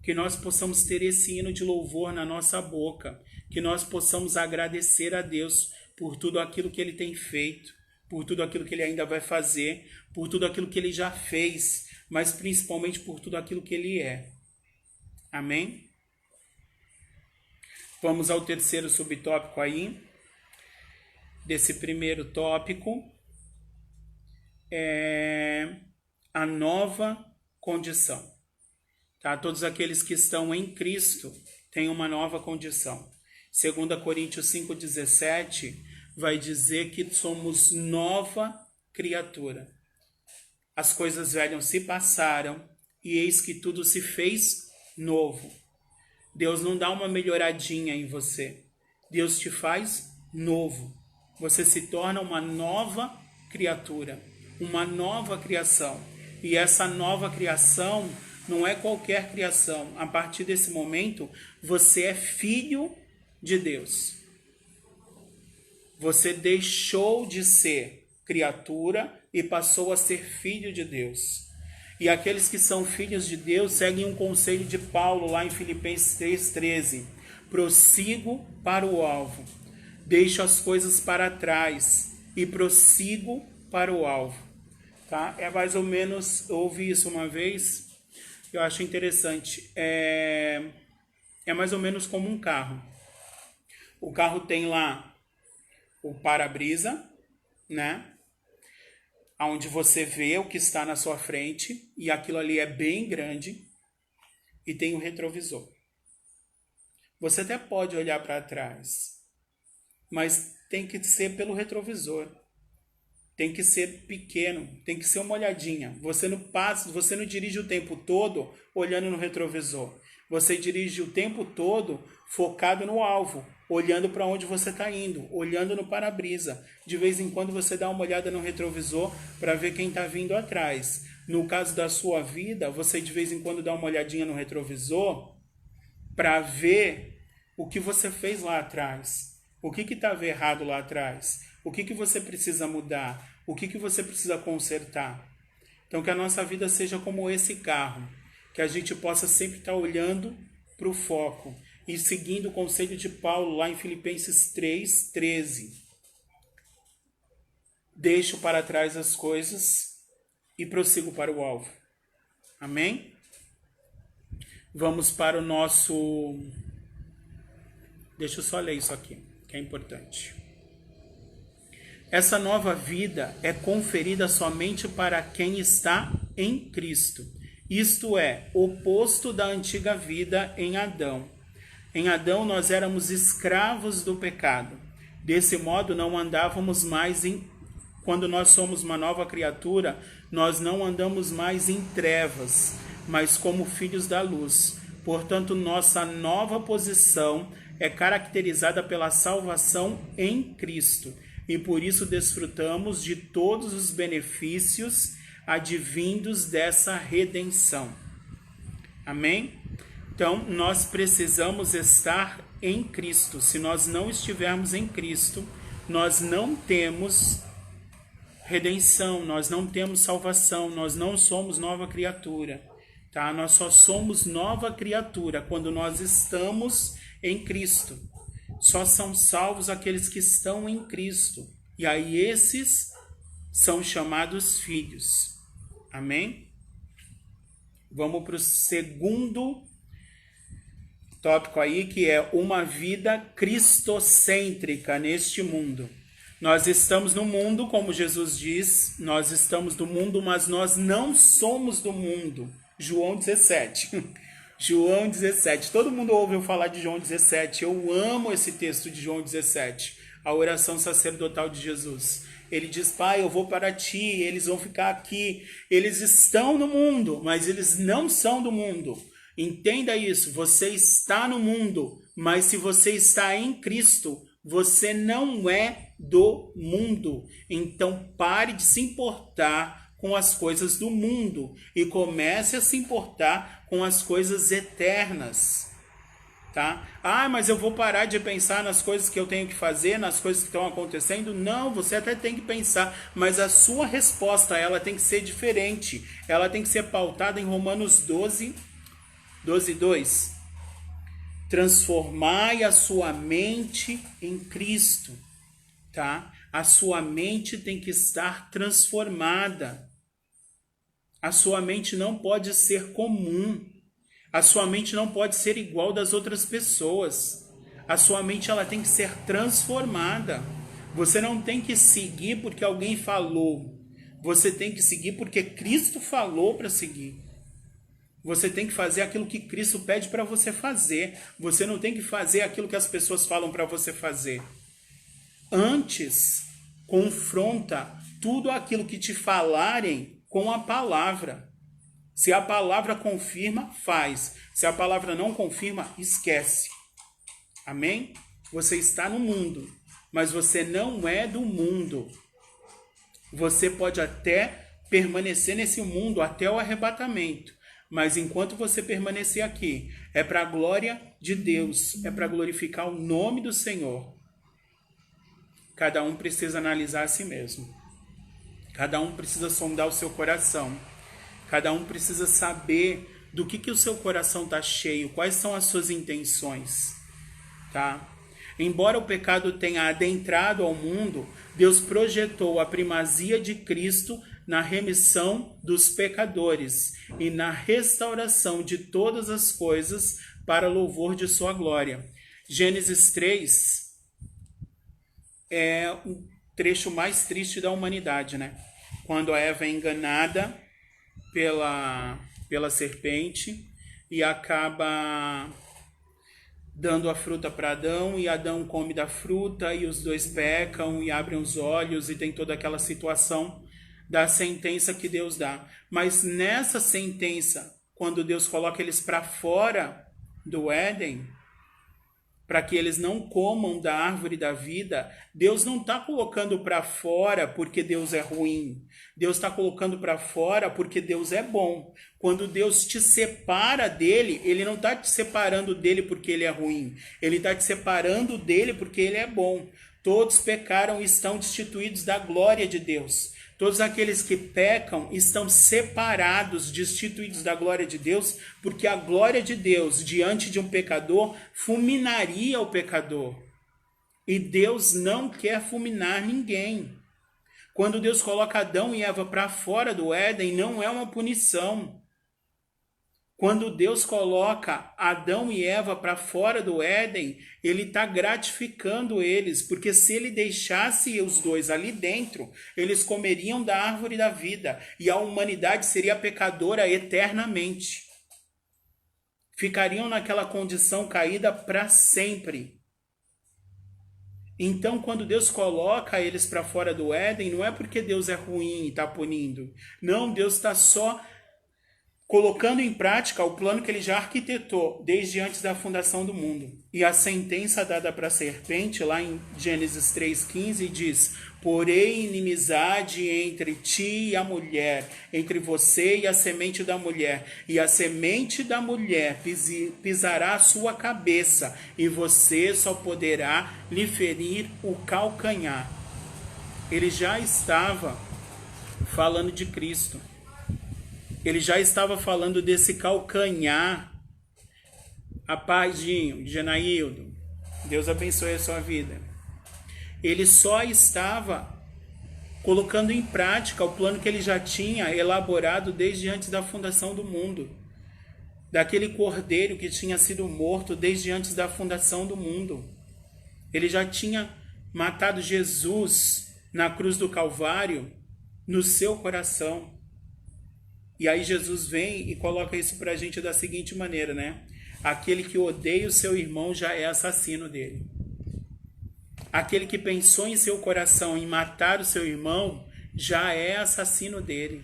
Que nós possamos ter esse hino de louvor na nossa boca, que nós possamos agradecer a Deus por tudo aquilo que Ele tem feito, por tudo aquilo que Ele ainda vai fazer, por tudo aquilo que Ele já fez, mas principalmente por tudo aquilo que Ele é. Amém? Vamos ao terceiro subtópico aí, desse primeiro tópico, é a nova condição. Tá? Todos aqueles que estão em Cristo têm uma nova condição. 2 Coríntios 5,17 vai dizer que somos nova criatura. As coisas velhas se passaram e eis que tudo se fez novo. Deus não dá uma melhoradinha em você. Deus te faz novo. Você se torna uma nova criatura, uma nova criação. E essa nova criação não é qualquer criação. A partir desse momento, você é filho de Deus. Você deixou de ser criatura e passou a ser filho de Deus. E aqueles que são filhos de Deus seguem um conselho de Paulo lá em Filipenses 3,13. Prossigo para o alvo. Deixo as coisas para trás e prossigo para o alvo. Tá? É mais ou menos, eu ouvi isso uma vez, eu acho interessante. É mais ou menos como um carro. O carro tem lá o para-brisa, né? Onde você vê o que está na sua frente, e aquilo ali é bem grande, e tem o retrovisor. Você até pode olhar para trás, mas tem que ser pelo retrovisor. Tem que ser pequeno, tem que ser uma olhadinha. Você não dirige o tempo todo olhando no retrovisor. Você dirige o tempo todo focado no alvo, olhando para onde você está indo, olhando no para-brisa. De vez em quando você dá uma olhada no retrovisor para ver quem está vindo atrás. No caso da sua vida, você de vez em quando dá uma olhadinha no retrovisor para ver o que você fez lá atrás. O que estava errado lá atrás? O que você precisa mudar? O que você precisa consertar? Então, que a nossa vida seja como esse carro. Que a gente possa sempre estar olhando para o foco e seguindo o conselho de Paulo lá em Filipenses 3,13. Deixo para trás as coisas e prossigo para o alvo. Amém? Vamos para o nosso... Deixa eu só ler isso aqui, que é importante. Essa nova vida é conferida somente para quem está em Cristo. Isto é, oposto da antiga vida em Adão. Em Adão nós éramos escravos do pecado. Desse modo não andávamos mais quando nós somos uma nova criatura, nós não andamos mais em trevas, mas como filhos da luz. Portanto, nossa nova posição é caracterizada pela salvação em Cristo, e por isso desfrutamos de todos os benefícios advindos dessa redenção. Amém? Então, nós precisamos estar em Cristo. Se nós não estivermos em Cristo, nós não temos redenção, nós não temos salvação, nós não somos nova criatura, tá? Nós só somos nova criatura quando nós estamos em Cristo. Só são salvos aqueles que estão em Cristo. E aí esses são chamados filhos. Amém? Vamos para o segundo tópico aí, que é uma vida cristocêntrica neste mundo. Nós estamos no mundo, como Jesus diz, nós estamos do mundo, mas nós não somos do mundo. João 17. João 17. Todo mundo ouviu falar de João 17. Eu amo esse texto de João 17. A oração sacerdotal de Jesus. Ele diz: Pai, eu vou para ti, eles vão ficar aqui. Eles estão no mundo, mas eles não são do mundo. Entenda isso, você está no mundo, mas se você está em Cristo, você não é do mundo. Então pare de se importar com as coisas do mundo e comece a se importar com as coisas eternas. Tá? Ah, mas eu vou parar de pensar nas coisas que eu tenho que fazer, nas coisas que estão acontecendo. Não, você até tem que pensar, mas a sua resposta ela tem que ser diferente. Ela tem que ser pautada em Romanos 12:2. Transformai a sua mente em Cristo, tá? A sua mente tem que estar transformada. A sua mente não pode ser comum. A sua mente não pode ser igual das outras pessoas. A sua mente ela tem que ser transformada. Você não tem que seguir porque alguém falou. Você tem que seguir porque Cristo falou para seguir. Você tem que fazer aquilo que Cristo pede para você fazer. Você não tem que fazer aquilo que as pessoas falam para você fazer. Antes, confronta tudo aquilo que te falarem com a palavra. Se a palavra confirma, faz. Se a palavra não confirma, esquece. Amém? Você está no mundo, mas você não é do mundo. Você pode até permanecer nesse mundo até o arrebatamento. Mas enquanto você permanecer aqui, é para a glória de Deus, é para glorificar o nome do Senhor. Cada um precisa analisar a si mesmo. Cada um precisa sondar o seu coração. Cada um precisa saber do que o seu coração está cheio, quais são as suas intenções. Tá? Embora o pecado tenha adentrado ao mundo, Deus projetou a primazia de Cristo na remissão dos pecadores e na restauração de todas as coisas para louvor de sua glória. Gênesis 3 é o trecho mais triste da humanidade, né? Quando a Eva é enganada pela serpente e acaba dando a fruta para Adão, e Adão come da fruta e os dois pecam e abrem os olhos e tem toda aquela situação da sentença que Deus dá. Mas nessa sentença, quando Deus coloca eles para fora do Éden, para que eles não comam da árvore da vida, Deus não está colocando para fora porque Deus é ruim. Deus está colocando para fora porque Deus é bom. Quando Deus te separa dele, ele não está te separando dele porque ele é ruim. Ele está te separando dele porque ele é bom. Todos pecaram e estão destituídos da glória de Deus. Todos aqueles que pecam estão separados, destituídos da glória de Deus, porque a glória de Deus diante de um pecador fulminaria o pecador. E Deus não quer fulminar ninguém. Quando Deus coloca Adão e Eva para fora do Éden, não é uma punição. Quando Deus coloca Adão e Eva para fora do Éden, ele está gratificando eles, porque se ele deixasse os dois ali dentro, eles comeriam da árvore da vida e a humanidade seria pecadora eternamente. Ficariam naquela condição caída para sempre. Então, quando Deus coloca eles para fora do Éden, não é porque Deus é ruim e está punindo. Não, Deus está só colocando em prática o plano que ele já arquitetou desde antes da fundação do mundo. E a sentença dada para a serpente, lá em Gênesis 3,15, diz: porém inimizade entre ti e a mulher, entre você e a semente da mulher, e a semente da mulher pisará a sua cabeça, e você só poderá lhe ferir o calcanhar. Ele já estava falando de Cristo. Ele já estava falando desse calcanhar. A paz, Dinho, Genaildo, Deus abençoe a sua vida. Ele só estava colocando em prática o plano que ele já tinha elaborado desde antes da fundação do mundo. Daquele cordeiro que tinha sido morto desde antes da fundação do mundo. Ele já tinha matado Jesus na cruz do Calvário no seu coração. E aí Jesus vem e coloca isso pra gente da seguinte maneira, né? Aquele que odeia o seu irmão já é assassino dele. Aquele que pensou em seu coração em matar o seu irmão já é assassino dele.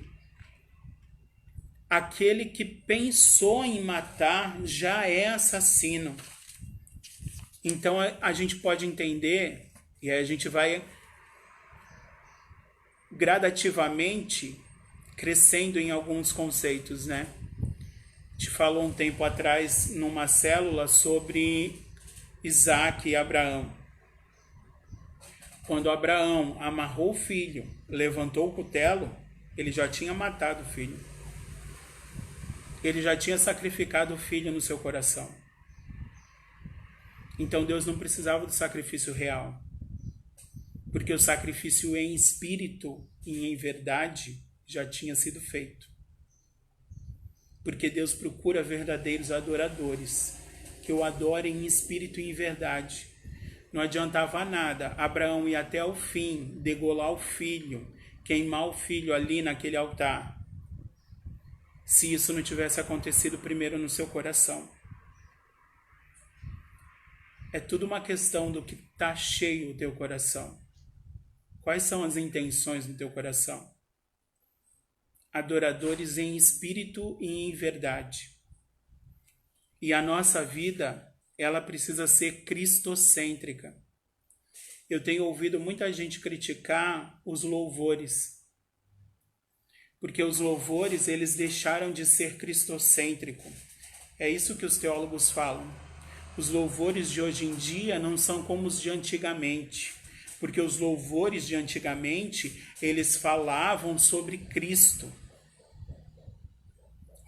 Aquele que pensou em matar já é assassino. Então a gente pode entender, e aí a gente vai gradativamente crescendo em alguns conceitos, né? A gente falou um tempo atrás numa célula sobre Isaac e Abraão. Quando Abraão amarrou o filho, levantou o cutelo, ele já tinha matado o filho. Ele já tinha sacrificado o filho no seu coração. Então Deus não precisava do sacrifício real. Porque o sacrifício em espírito e em verdade já tinha sido feito. Porque Deus procura verdadeiros adoradores, que o adorem em espírito e em verdade. Não adiantava nada Abraão ir até o fim, degolar o filho, queimar o filho ali naquele altar, se isso não tivesse acontecido primeiro no seu coração. É tudo uma questão do que está cheio o teu coração. Quais são as intenções do teu coração? Adoradores em espírito e em verdade. E a nossa vida, ela precisa ser cristocêntrica. Eu tenho ouvido muita gente criticar os louvores, porque os louvores, eles deixaram de ser cristocêntrico. É isso que os teólogos falam. Os louvores de hoje em dia não são como os de antigamente, porque os louvores de antigamente, eles falavam sobre Cristo.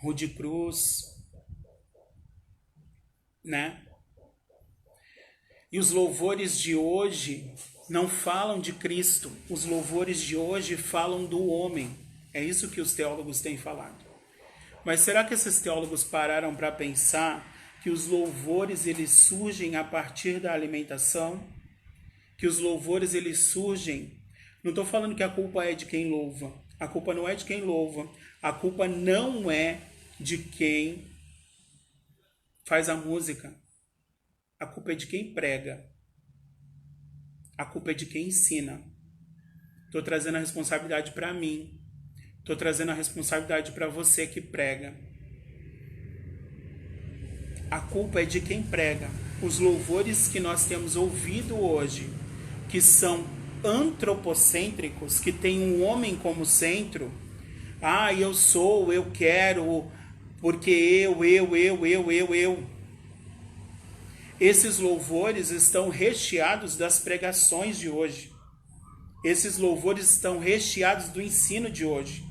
Rude Cruz, né? E os louvores de hoje não falam de Cristo. Os louvores de hoje falam do homem. É isso que os teólogos têm falado. Mas será que esses teólogos pararam para pensar que os louvores eles surgem a partir da alimentação? Que os louvores eles surgem... Não estou falando que a culpa é de quem louva. A culpa não é de quem louva. A culpa não é de quem faz a música. A culpa é de quem prega. A culpa é de quem ensina. Estou trazendo a responsabilidade para mim. Estou trazendo a responsabilidade para você que prega. A culpa é de quem prega. Os louvores que nós temos ouvido hoje, que são antropocêntricos, que tem um homem como centro. Ah, eu sou, eu quero, porque eu. Esses louvores estão recheados das pregações de hoje. Esses louvores estão recheados do ensino de hoje.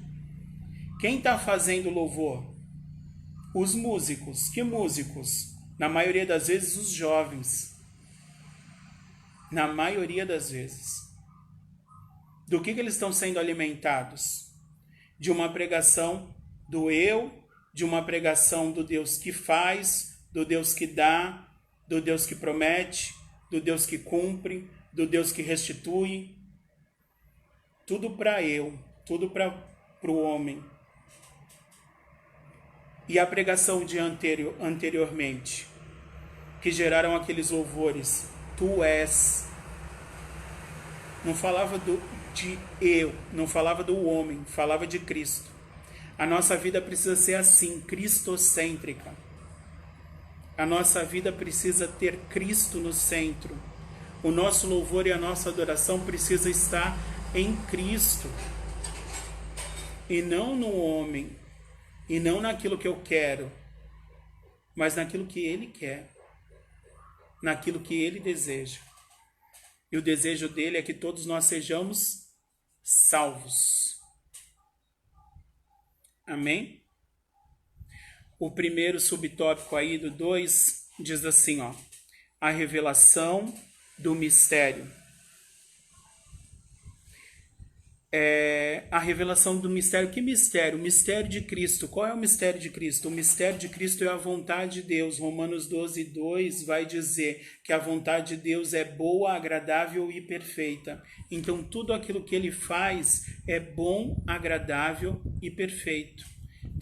Quem está fazendo louvor? Os músicos. Que músicos? Na maioria das vezes, os jovens. Na maioria das vezes. Do que eles estão sendo alimentados? De uma pregação do eu, de uma pregação do Deus que faz, do Deus que dá, do Deus que promete, do Deus que cumpre, do Deus que restitui. Tudo para eu, tudo para o homem. E a pregação de anteriormente, que geraram aqueles louvores. Tu és, não falava de eu, não falava do homem, falava de Cristo. A nossa vida precisa ser assim, cristocêntrica. A nossa vida precisa ter Cristo no centro. O nosso louvor e a nossa adoração precisa estar em Cristo. E não no homem. E não naquilo que eu quero. Mas naquilo que Ele quer. Naquilo que Ele deseja. E o desejo dele é que todos nós sejamos salvos. Amém? O primeiro subtópico aí do 2 diz assim, ó, a revelação do mistério. A revelação do mistério. Que mistério? O mistério de Cristo. Qual é o mistério de Cristo? O mistério de Cristo é a vontade de Deus. Romanos 12:2 vai dizer que a vontade de Deus é boa, agradável e perfeita. Então, tudo aquilo que Ele faz é bom, agradável e perfeito.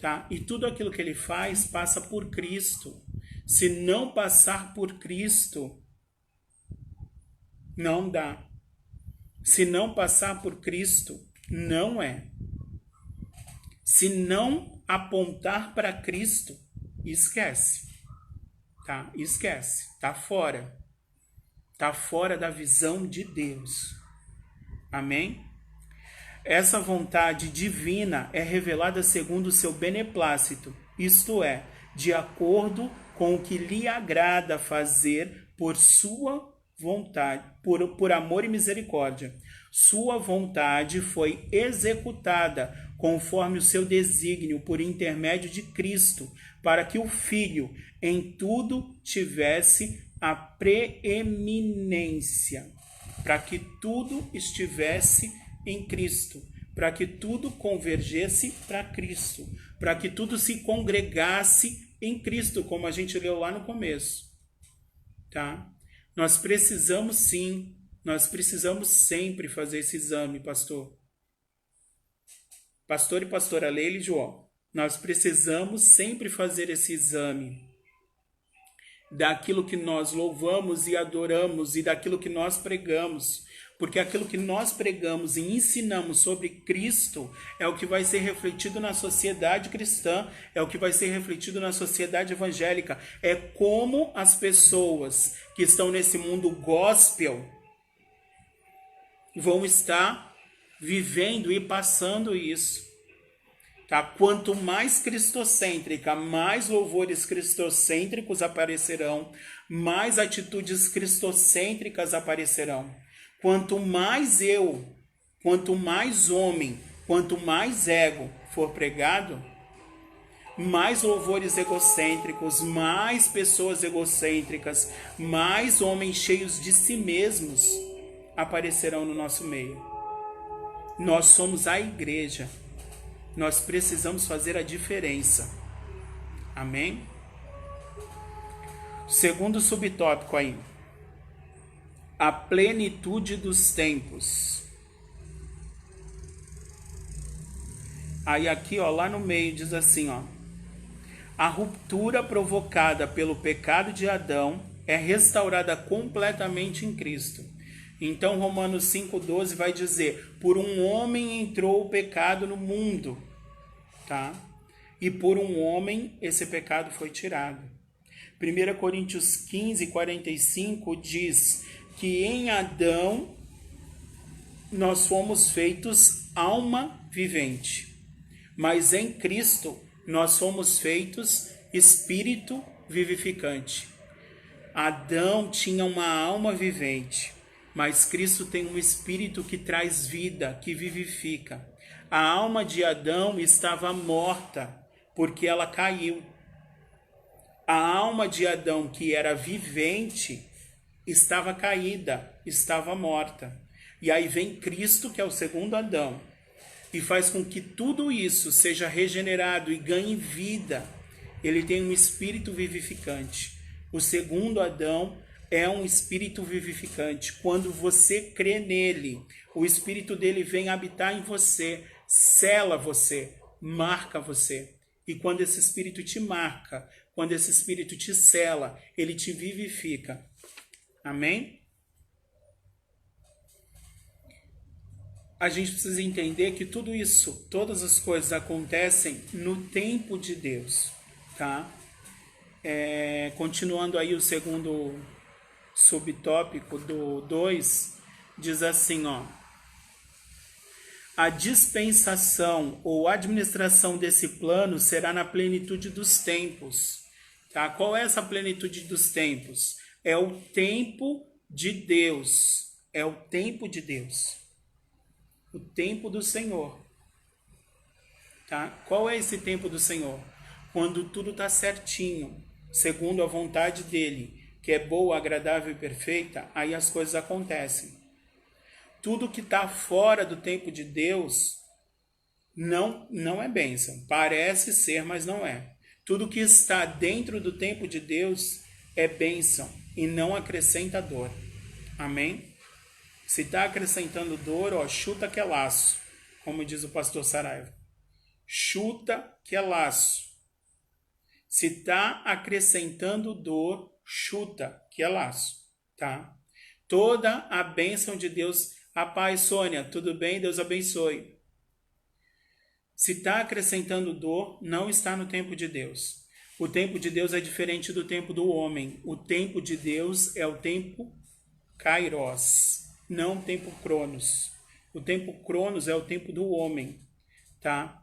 Tá? E tudo aquilo que Ele faz passa por Cristo. Se não passar por Cristo, não dá. Se não passar por Cristo, não é. Se não apontar para Cristo, esquece. Tá? Esquece. Tá fora. Tá fora da visão de Deus. Amém? Essa vontade divina é revelada segundo o seu beneplácito, isto é, de acordo com o que lhe agrada fazer por sua vontade, por amor e misericórdia. Sua vontade foi executada conforme o seu desígnio por intermédio de Cristo, para que o Filho em tudo tivesse a preeminência, para que tudo estivesse em Cristo, para que tudo convergesse para Cristo, para que tudo se congregasse em Cristo, como a gente leu lá no começo. Tá? Nós precisamos sim, nós precisamos sempre fazer esse exame, pastor. Pastor e pastora Leila e João, nós precisamos sempre fazer esse exame daquilo que nós louvamos e adoramos e daquilo que nós pregamos. Porque aquilo que nós pregamos e ensinamos sobre Cristo é o que vai ser refletido na sociedade cristã, é o que vai ser refletido na sociedade evangélica. É como as pessoas que estão nesse mundo gospel vão estar vivendo e passando isso. Tá? Quanto mais cristocêntrica, mais louvores cristocêntricos aparecerão, mais atitudes cristocêntricas aparecerão. Quanto mais eu, quanto mais homem, quanto mais ego for pregado, mais louvores egocêntricos, mais pessoas egocêntricas, mais homens cheios de si mesmos aparecerão no nosso meio. Nós somos a igreja. Nós precisamos fazer a diferença. Amém? Segundo subtópico aí. A plenitude dos tempos. Aí aqui, ó, lá no meio diz assim, ó. A ruptura provocada pelo pecado de Adão é restaurada completamente em Cristo. Então Romanos 5:12 vai dizer: por um homem entrou o pecado no mundo, tá? E por um homem esse pecado foi tirado. 1 Coríntios 15:45 diz que em Adão nós fomos feitos alma vivente, mas em Cristo nós fomos feitos espírito vivificante. Adão tinha uma alma vivente, mas Cristo tem um espírito que traz vida, que vivifica. A alma de Adão estava morta, porque ela caiu. A alma de Adão, que era vivente, estava caída, estava morta. E aí vem Cristo, que é o segundo Adão, e faz com que tudo isso seja regenerado e ganhe vida. Ele tem um espírito vivificante. O segundo Adão é um espírito vivificante. Quando você crê nele, o espírito dele vem habitar em você, sela você, marca você. E quando esse espírito te marca, quando esse espírito te sela, ele te vivifica. Amém? a gente precisa entender que tudo isso, todas as coisas acontecem no tempo de Deus, tá? Continuando aí o segundo subtópico do 2, diz assim, ó: a dispensação ou administração desse plano será na plenitude dos tempos, tá? Qual é essa plenitude dos tempos? É o tempo de Deus, é o tempo de Deus, o tempo do Senhor, tá? Qual é esse tempo do Senhor? Quando tudo está certinho, segundo a vontade dele, que é boa, agradável e perfeita, aí as coisas acontecem. Tudo que está fora do tempo de Deus não é bênção. Parece ser, mas não é. Tudo que está dentro do tempo de Deus é bênção e não acrescenta dor. Amém? Se está acrescentando dor, ó, chuta que é laço, como diz o pastor Saraiva. Chuta que é laço. Se está acrescentando dor, chuta que é laço, tá? Toda a bênção de Deus. A paz, Sônia, tudo bem? Deus abençoe. Se está acrescentando dor, não está no tempo de Deus. O tempo de Deus é diferente do tempo do homem. O tempo de Deus é o tempo Kairos, não o tempo Cronos. O tempo Cronos é o tempo do homem, tá?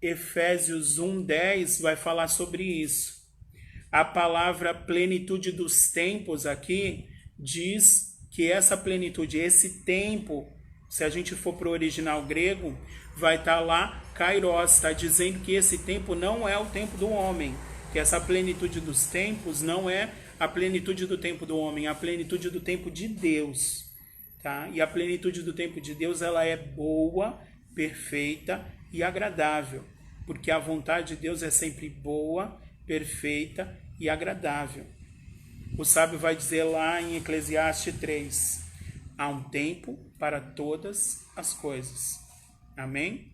Efésios 1:10 vai falar sobre isso. A palavra plenitude dos tempos aqui diz que essa plenitude, esse tempo, se a gente for para o original grego, vai estar lá Kairos, está dizendo que esse tempo não é o tempo do homem, que essa plenitude dos tempos não é a plenitude do tempo do homem, é a plenitude do tempo de Deus, tá? E a plenitude do tempo de Deus, ela é boa, perfeita e agradável, porque a vontade de Deus é sempre boa, perfeita e agradável. O sábio vai dizer lá em Eclesiastes 3, há um tempo para todas as coisas. Amém?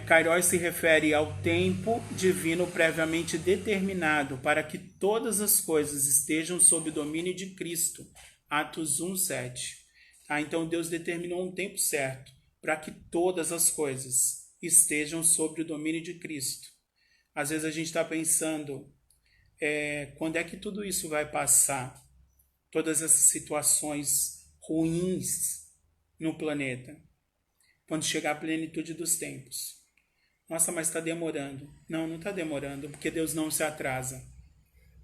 Kairos se refere ao tempo divino previamente determinado para que todas as coisas estejam sob o domínio de Cristo. Atos 1:7. Tá? Então Deus determinou um tempo certo para que todas as coisas estejam sob o domínio de Cristo. Às vezes a gente está pensando, quando é que tudo isso vai passar? Todas essas situações ruins no planeta. Quando chegar a plenitude dos tempos. Nossa, mas está demorando. Não está demorando, porque Deus não se atrasa.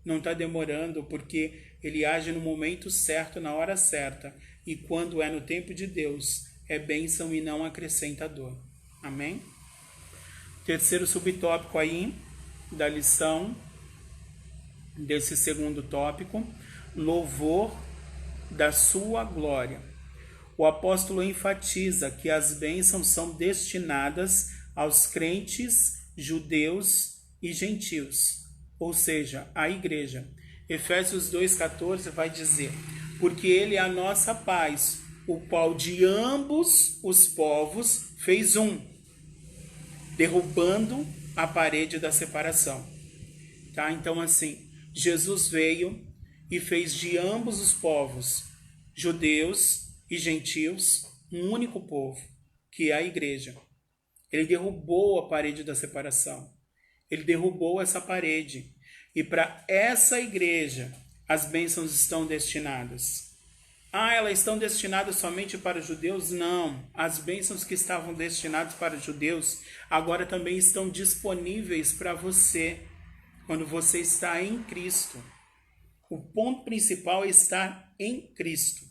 Não está demorando porque Ele age no momento certo, na hora certa. E quando é no tempo de Deus, é bênção e não acrescenta dor. Amém? Terceiro subtópico aí da lição, desse segundo tópico, louvor da sua glória. O apóstolo enfatiza que as bênçãos são destinadas aos crentes, judeus e gentios, ou seja, à igreja. Efésios 2,14 vai dizer: porque ele é a nossa paz, o qual de ambos os povos fez um, derrubando a parede da separação. Tá? Então, assim, Jesus veio e fez de ambos os povos, judeus e gentios, um único povo, que é a igreja. Ele derrubou a parede da separação. Ele derrubou essa parede. E para essa igreja, as bênçãos estão destinadas. Elas estão destinadas somente para os judeus? Não. As bênçãos que estavam destinadas para os judeus, agora também estão disponíveis para você, quando você está em Cristo. O ponto principal é estar em Cristo.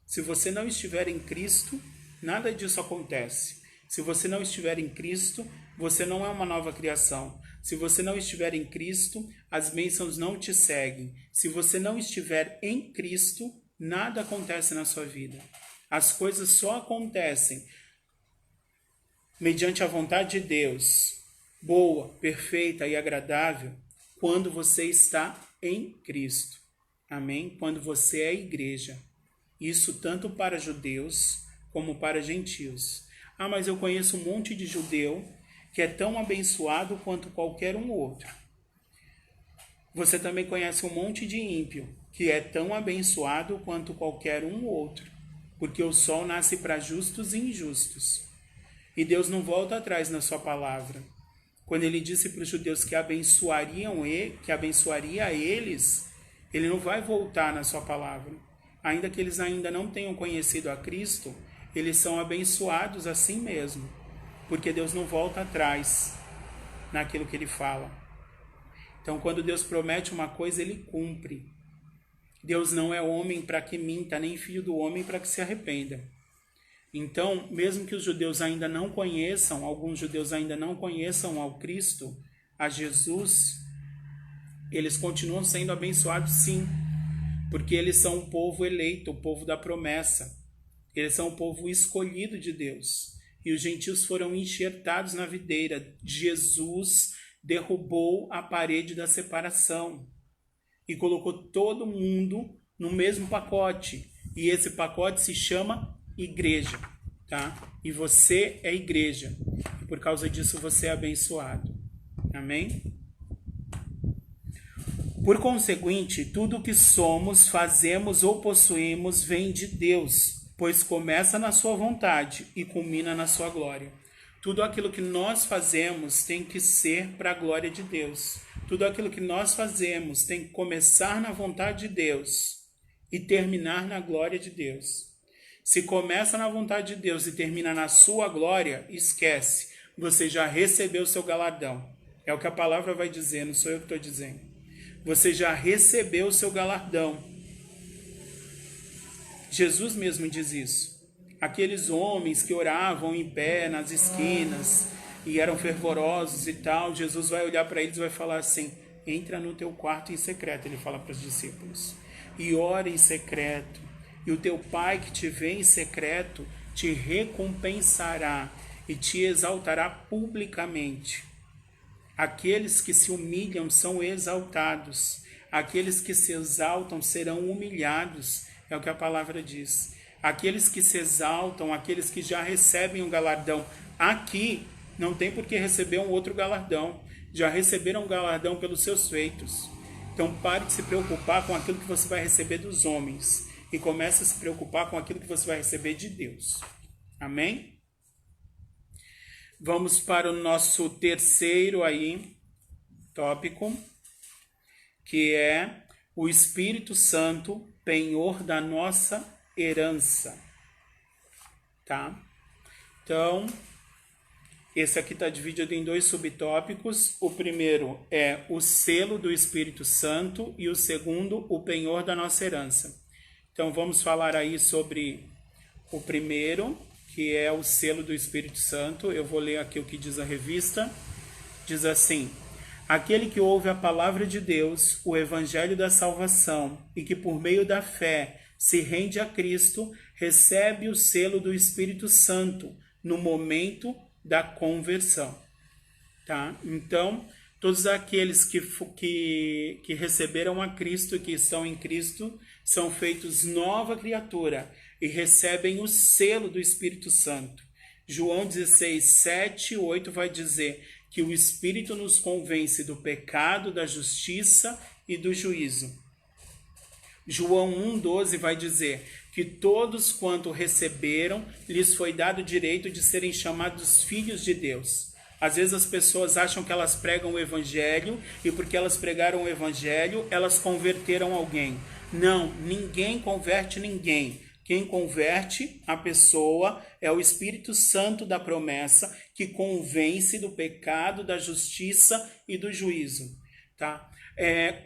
Se você não estiver em Cristo, nada disso acontece. Se você não estiver em Cristo, você não é uma nova criação. Se você não estiver em Cristo, as bênçãos não te seguem. Se você não estiver em Cristo, nada acontece na sua vida. As coisas só acontecem mediante a vontade de Deus, boa, perfeita e agradável, quando você está em Cristo. Amém? Quando você é igreja. Isso tanto para judeus como para gentios. Mas eu conheço um monte de judeu que é tão abençoado quanto qualquer um outro. Você também conhece um monte de ímpio que é tão abençoado quanto qualquer um outro, porque o sol nasce para justos e injustos. E Deus não volta atrás na sua palavra. Quando ele disse para os judeus que abençoaria eles, ele não vai voltar na sua palavra. Ainda que eles ainda não tenham conhecido a Cristo, eles são abençoados assim mesmo, porque Deus não volta atrás naquilo que ele fala. Então, quando Deus promete uma coisa, ele cumpre. Deus não é homem para que minta, nem filho do homem para que se arrependa. Então, mesmo que os judeus ainda não conheçam, alguns judeus ainda não conheçam ao Cristo, a Jesus, eles continuam sendo abençoados sim, porque eles são um povo eleito, o povo da promessa. Eles são o povo escolhido de Deus. E os gentios foram enxertados na videira. Jesus derrubou a parede da separação e colocou todo mundo no mesmo pacote. E esse pacote se chama igreja, tá? E você é igreja. E por causa disso você é abençoado. Amém? Por conseguinte, tudo que somos, fazemos ou possuímos vem de Deus, pois começa na sua vontade e culmina na sua glória. Tudo aquilo que nós fazemos tem que ser para a glória de Deus. Tudo aquilo que nós fazemos tem que começar na vontade de Deus e terminar na glória de Deus. Se começa na vontade de Deus e termina na sua glória, esquece. Você já recebeu o seu galardão. É o que a palavra vai dizer, não sou eu que estou dizendo. Você já recebeu o seu galardão. Jesus mesmo diz isso. Aqueles homens que oravam em pé nas esquinas e eram fervorosos e tal, Jesus vai olhar para eles e vai falar assim: entra no teu quarto em secreto, ele fala para os discípulos, e ora em secreto, e o teu pai que te vê em secreto te recompensará e te exaltará publicamente. Aqueles que se humilham são exaltados, aqueles que se exaltam serão humilhados, é o que a palavra diz. Aqueles que se exaltam, aqueles que já recebem um galardão aqui, não tem por que receber um outro galardão. Já receberam um galardão pelos seus feitos. Então pare de se preocupar com aquilo que você vai receber dos homens e comece a se preocupar com aquilo que você vai receber de Deus. Amém? Vamos para o nosso terceiro tópico, que é o Espírito Santo, penhor da nossa herança. Tá? Então, esse aqui está dividido em 2 subtópicos. O primeiro é o selo do Espírito Santo e o segundo, o penhor da nossa herança. Então, vamos falar aí sobre o primeiro, que é o selo do Espírito Santo. Eu vou ler aqui o que diz a revista. Diz assim: aquele que ouve a palavra de Deus, o evangelho da salvação, e que por meio da fé se rende a Cristo, recebe o selo do Espírito Santo no momento da conversão. Tá? Então, todos aqueles que receberam a Cristo, que estão em Cristo, são feitos nova criatura e recebem o selo do Espírito Santo. João 16, 7 e 8 vai dizer que o Espírito nos convence do pecado, da justiça e do juízo. João 1,12 vai dizer que todos quanto receberam, lhes foi dado o direito de serem chamados filhos de Deus. Às vezes as pessoas acham que elas pregam o evangelho e porque elas pregaram o evangelho, elas converteram alguém. Não, ninguém converte ninguém. Quem converte a pessoa é o Espírito Santo da promessa, que convence do pecado, da justiça e do juízo. Tá?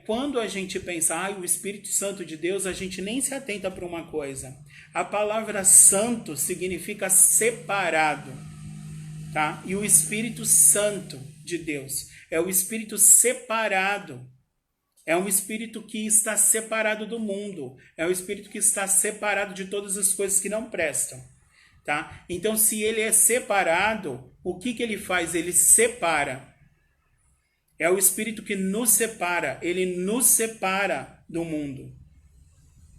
Quando a gente pensa, o Espírito Santo de Deus, a gente nem se atenta para uma coisa. A palavra santo significa separado. Tá? E o Espírito Santo de Deus é o Espírito separado. É um Espírito que está separado do mundo. É um Espírito que está separado de todas as coisas que não prestam. Tá? Então, se ele é separado, o que ele faz? Ele separa. É o Espírito que nos separa. Ele nos separa do mundo.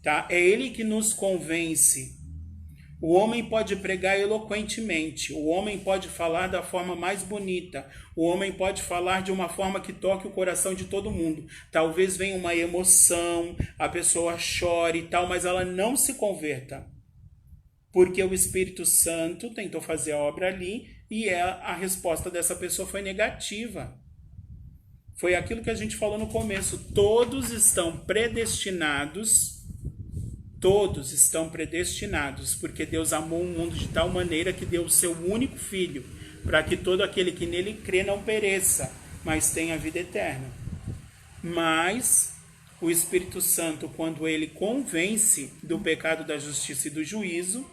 Tá? É ele que nos convence. O homem pode pregar eloquentemente, o homem pode falar da forma mais bonita, o homem pode falar de uma forma que toque o coração de todo mundo. Talvez venha uma emoção, a pessoa chore e tal, mas ela não se converta. Porque o Espírito Santo tentou fazer a obra ali e a resposta dessa pessoa foi negativa. Foi aquilo que a gente falou no começo. Todos estão predestinados, porque Deus amou o mundo de tal maneira que deu o seu único Filho, para que todo aquele que nele crê não pereça, mas tenha vida eterna. Mas o Espírito Santo, quando ele convence do pecado, da justiça e do juízo,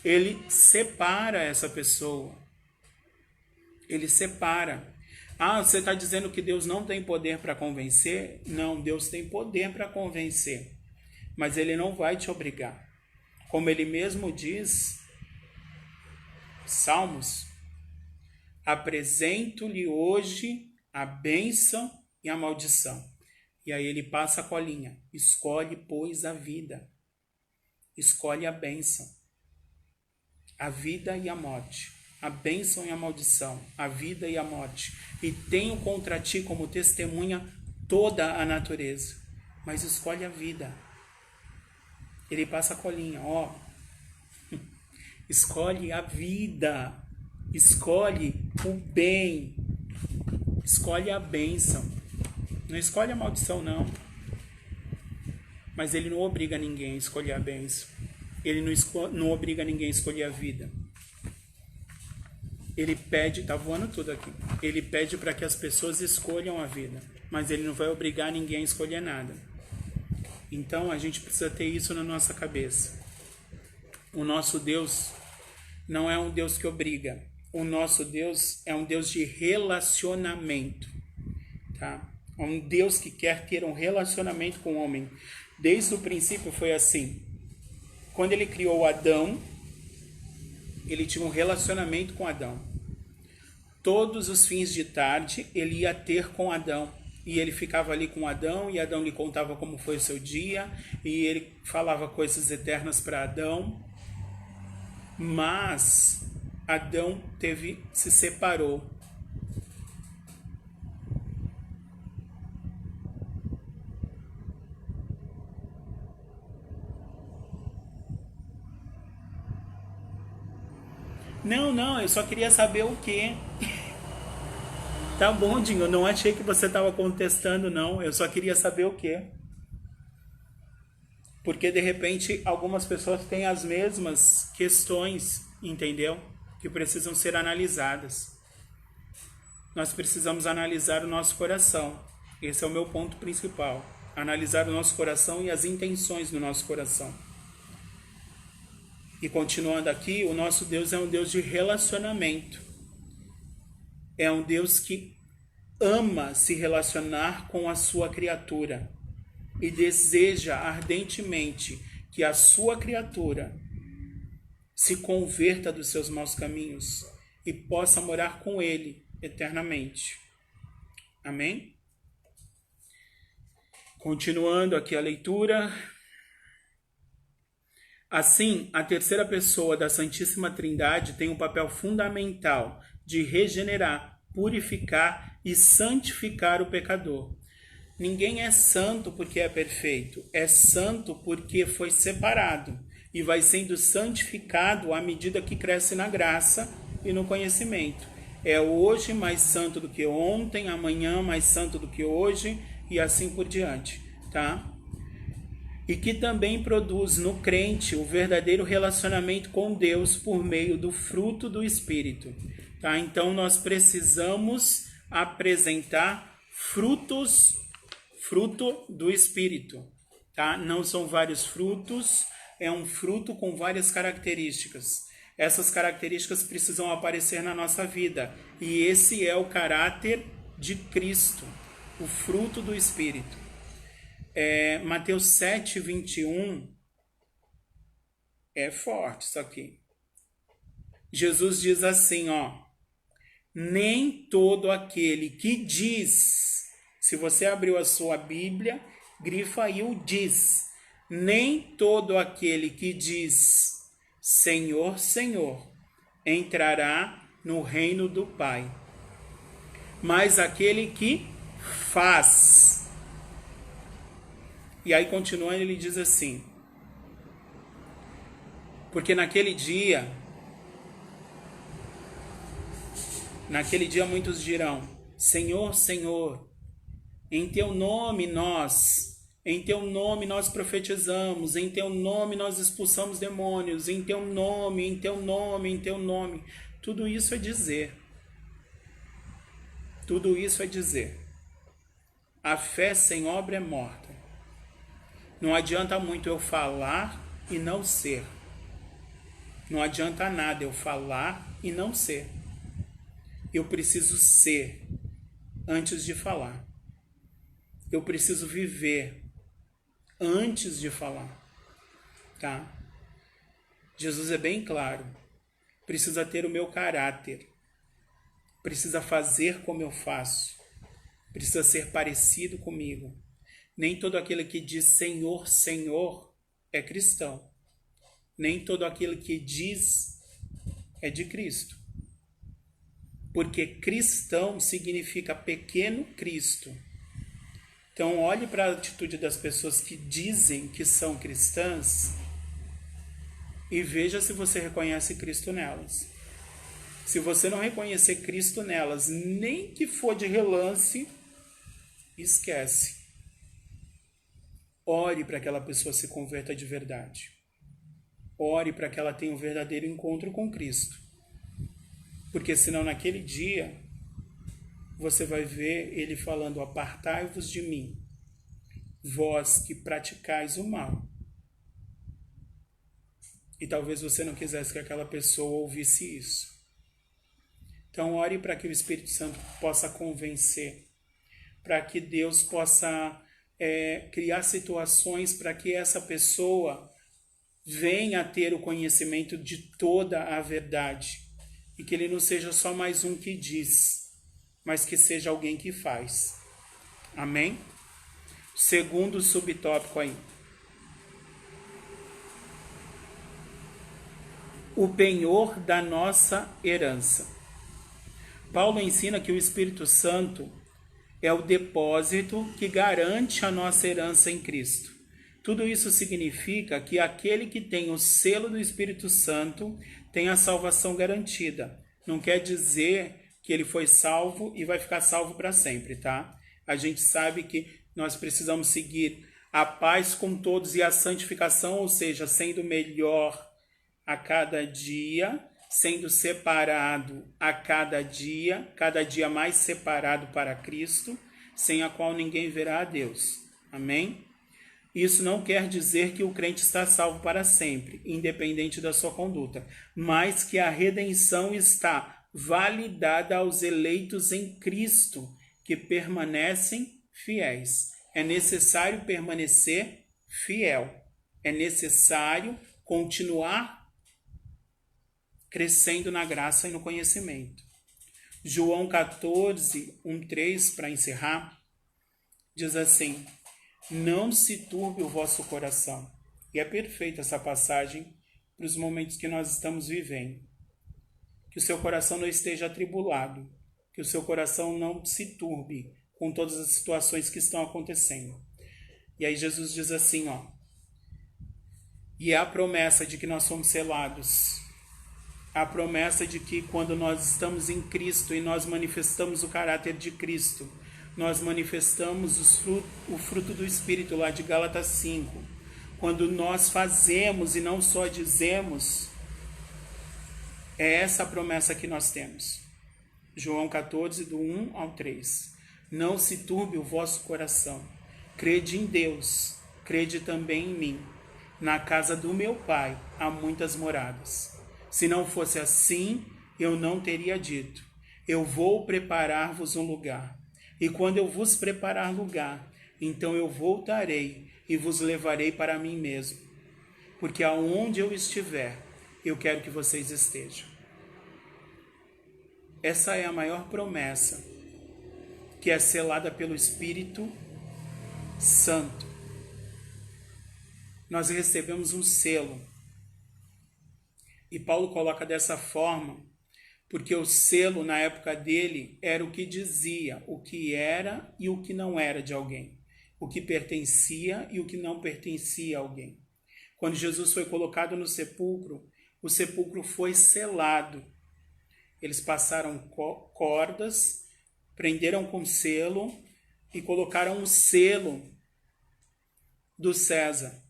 ele separa essa pessoa. Ele separa. Ah, você está dizendo que Deus não tem poder para convencer? Não, Deus tem poder para convencer. Mas ele não vai te obrigar. Como ele mesmo diz, Salmos, apresento-lhe hoje a bênção e a maldição. E aí ele passa a colinha. Escolhe, pois, a vida. Escolhe a bênção. A vida e a morte. A bênção e a maldição. A vida e a morte. E tenho contra ti como testemunha toda a natureza. Mas escolhe a vida. Ele passa a colinha, ó. Escolhe a vida. Escolhe o bem. Escolhe a bênção. Não escolhe a maldição, não. Mas ele não obriga ninguém a escolher a bênção. Ele não obriga ninguém a escolher a vida. Ele pede, tá voando tudo aqui. Ele pede para que as pessoas escolham a vida. Mas ele não vai obrigar ninguém a escolher nada. Então a gente precisa ter isso na nossa cabeça. O nosso Deus não é um Deus que obriga. O nosso Deus é um Deus de relacionamento. Tá? É um Deus que quer ter um relacionamento com o homem. Desde o princípio foi assim. Quando ele criou Adão, ele tinha um relacionamento com Adão. Todos os fins de tarde ele ia ter com Adão. E ele ficava ali com Adão, e Adão lhe contava como foi o seu dia, e ele falava coisas eternas para Adão. Mas Adão se separou. Não, eu só queria saber o quê? Tá bom, Dinho, eu não achei que você estava contestando, não. Eu só queria saber o quê? Porque, de repente, algumas pessoas têm as mesmas questões, entendeu? Que precisam ser analisadas. Nós precisamos analisar o nosso coração. Esse é o meu ponto principal. Analisar o nosso coração e as intenções do nosso coração. E continuando aqui, o nosso Deus é um Deus de relacionamento. É um Deus que ama se relacionar com a sua criatura e deseja ardentemente que a sua criatura se converta dos seus maus caminhos e possa morar com ele eternamente. Amém? Continuando aqui a leitura. Assim, a terceira pessoa da Santíssima Trindade tem um papel fundamental de regenerar, purificar e santificar o pecador. Ninguém é santo porque é perfeito, é santo porque foi separado e vai sendo santificado à medida que cresce na graça e no conhecimento. É hoje mais santo do que ontem, amanhã mais santo do que hoje e assim por diante, tá? E que também produz no crente o verdadeiro relacionamento com Deus por meio do fruto do Espírito. Tá? Então, nós precisamos apresentar fruto do Espírito. Tá? Não são vários frutos, é um fruto com várias características. Essas características precisam aparecer na nossa vida. E esse é o caráter de Cristo, o fruto do Espírito. Mateus 7, 21 é forte isso aqui. Jesus diz assim, ó: nem todo aquele que diz, se você abriu a sua Bíblia, grifa aí o diz. Nem todo aquele que diz Senhor, Senhor, entrará no reino do Pai. Mas aquele que faz. E aí, continuando, ele diz assim: porque naquele dia muitos dirão: Senhor, Senhor, em teu nome nós profetizamos, em teu nome nós expulsamos demônios, em teu nome. Tudo isso é dizer. A fé sem obra é morta. Não adianta muito eu falar e não ser. Não adianta nada eu falar e não ser. Eu preciso ser antes de falar. Eu preciso viver antes de falar. Tá? Jesus é bem claro. Precisa ter o meu caráter. Precisa fazer como eu faço. Precisa ser parecido comigo. Nem todo aquele que diz Senhor, Senhor é cristão. Nem todo aquele que diz é de Cristo. Porque cristão significa pequeno Cristo. Então olhe para a atitude das pessoas que dizem que são cristãs e veja se você reconhece Cristo nelas. Se você não reconhecer Cristo nelas, nem que for de relance, esquece. Ore para que aquela pessoa se converta de verdade. Ore para que ela tenha um verdadeiro encontro com Cristo. Porque senão naquele dia, você vai ver ele falando: apartai-vos de mim, vós que praticais o mal. E talvez você não quisesse que aquela pessoa ouvisse isso. Então ore para que o Espírito Santo possa convencer, para que Deus possa criar situações para que essa pessoa venha a ter o conhecimento de toda a verdade. E que ele não seja só mais um que diz, mas que seja alguém que faz. Amém? Segundo subtópico aí. O penhor da nossa herança. Paulo ensina que o Espírito Santo é o depósito que garante a nossa herança em Cristo. Tudo isso significa que aquele que tem o selo do Espírito Santo tem a salvação garantida. Não quer dizer que ele foi salvo e vai ficar salvo para sempre, tá? A gente sabe que nós precisamos seguir a paz com todos e a santificação, ou seja, sendo melhor a cada dia, sendo separado a cada dia mais separado para Cristo, sem a qual ninguém verá a Deus. Amém? Isso não quer dizer que o crente está salvo para sempre, independente da sua conduta, mas que a redenção está validada aos eleitos em Cristo, que permanecem fiéis. É necessário permanecer fiel. É necessário continuar crescendo na graça e no conhecimento. João 14, 1-3, para encerrar, diz assim: não se turbe o vosso coração. E é perfeita essa passagem para os momentos que nós estamos vivendo. Que o seu coração não esteja atribulado, que o seu coração não se turbe com todas as situações que estão acontecendo. E aí Jesus diz assim, e é a promessa de que nós somos selados, a promessa de que quando nós estamos em Cristo e nós manifestamos o caráter de Cristo, nós manifestamos o fruto do Espírito lá de Gálatas 5. Quando nós fazemos e não só dizemos, é essa a promessa que nós temos. João 14, do 1-3. Não se turbe o vosso coração. Crede em Deus, crede também em mim. Na casa do meu Pai há muitas moradas. Se não fosse assim, eu não teria dito: eu vou preparar-vos um lugar. E quando eu vos preparar lugar, então eu voltarei e vos levarei para mim mesmo. Porque aonde eu estiver, eu quero que vocês estejam. Essa é a maior promessa, que é selada pelo Espírito Santo. Nós recebemos um selo. E Paulo coloca dessa forma porque o selo na época dele era o que dizia o que era e o que não era de alguém, o que pertencia e o que não pertencia a alguém. Quando Jesus foi colocado no sepulcro, o sepulcro foi selado. Eles passaram cordas, prenderam com selo e colocaram o selo do César.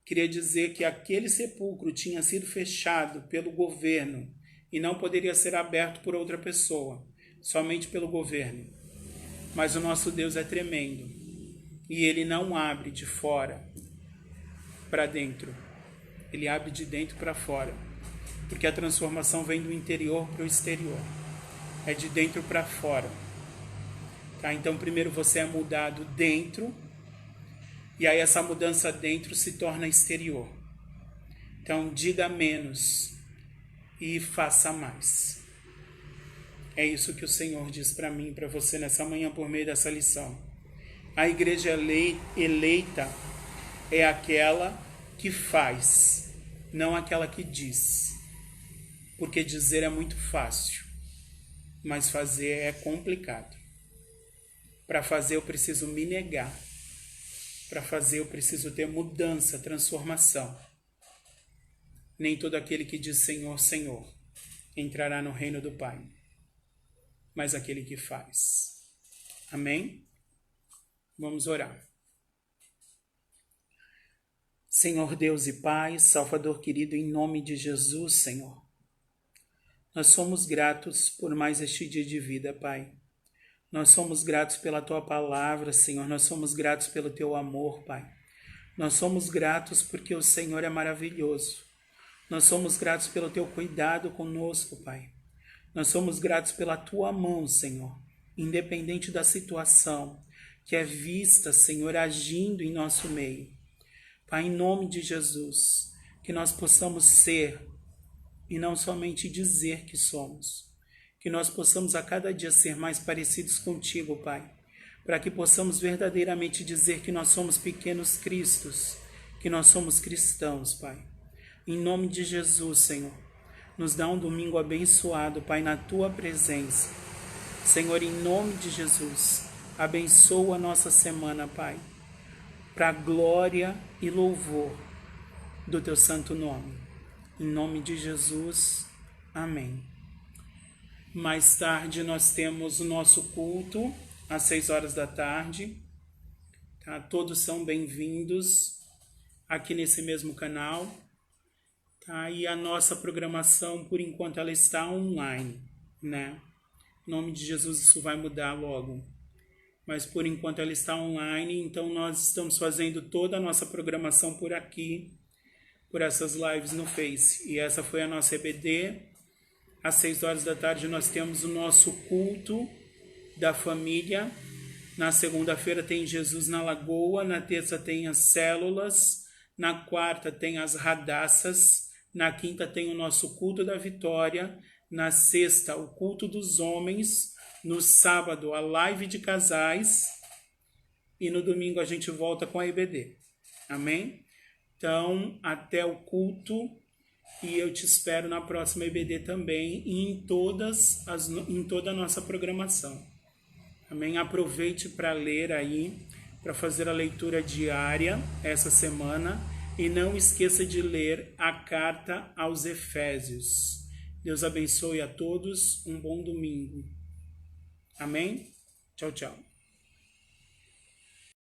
Queria dizer que aquele sepulcro tinha sido fechado pelo governo e não poderia ser aberto por outra pessoa, somente pelo governo. Mas o nosso Deus é tremendo e Ele não abre de fora para dentro, Ele abre de dentro para fora, porque a transformação vem do interior para o exterior, é de dentro para fora. Tá? Então primeiro você é mudado dentro, e aí essa mudança dentro se torna exterior. Então diga menos e faça mais. É isso que o Senhor diz para mim e para você nessa manhã por meio dessa lição. A igreja eleita é aquela que faz, não aquela que diz. Porque dizer é muito fácil, mas fazer é complicado. Para fazer eu preciso me negar. Para fazer eu preciso ter mudança, transformação. Nem todo aquele que diz Senhor, Senhor entrará no reino do Pai, mas aquele que faz. Amém? Vamos orar. Senhor Deus e Pai, Salvador querido, em nome de Jesus, Senhor, nós somos gratos por mais este dia de vida, Pai. Nós somos gratos pela Tua palavra, Senhor. Nós somos gratos pelo Teu amor, Pai. Nós somos gratos porque o Senhor é maravilhoso. Nós somos gratos pelo Teu cuidado conosco, Pai. Nós somos gratos pela Tua mão, Senhor, independente da situação, que é vista, Senhor, agindo em nosso meio. Pai, em nome de Jesus, que nós possamos ser e não somente dizer que somos. Que nós possamos a cada dia ser mais parecidos contigo, Pai, para que possamos verdadeiramente dizer que nós somos pequenos cristos, que nós somos cristãos, Pai. Em nome de Jesus, Senhor, nos dá um domingo abençoado, Pai, na Tua presença. Senhor, em nome de Jesus, abençoa a nossa semana, Pai, para a glória e louvor do Teu santo nome. Em nome de Jesus, amém. Mais tarde nós temos o nosso culto, às 6 horas da tarde. Tá? Todos são bem-vindos aqui nesse mesmo canal. Tá? E a nossa programação, por enquanto, ela está online, né? Em nome de Jesus, isso vai mudar logo. Mas, por enquanto, ela está online, então nós estamos fazendo toda a nossa programação por aqui, por essas lives no Face. E essa foi a nossa EBD. Às 6 horas da tarde nós temos o nosso culto da família. Na segunda-feira tem Jesus na Lagoa, na terça tem as células, na quarta tem as radaças, na quinta tem o nosso culto da vitória, na sexta o culto dos homens, no sábado a live de casais e no domingo a gente volta com a EBD. Amém? Então, até o culto, e eu te espero na próxima EBD também e em toda a nossa programação. Amém? Aproveite para ler aí, para fazer a leitura diária essa semana e não esqueça de ler a carta aos Efésios. Deus abençoe a todos, um bom domingo. Amém? Tchau, tchau.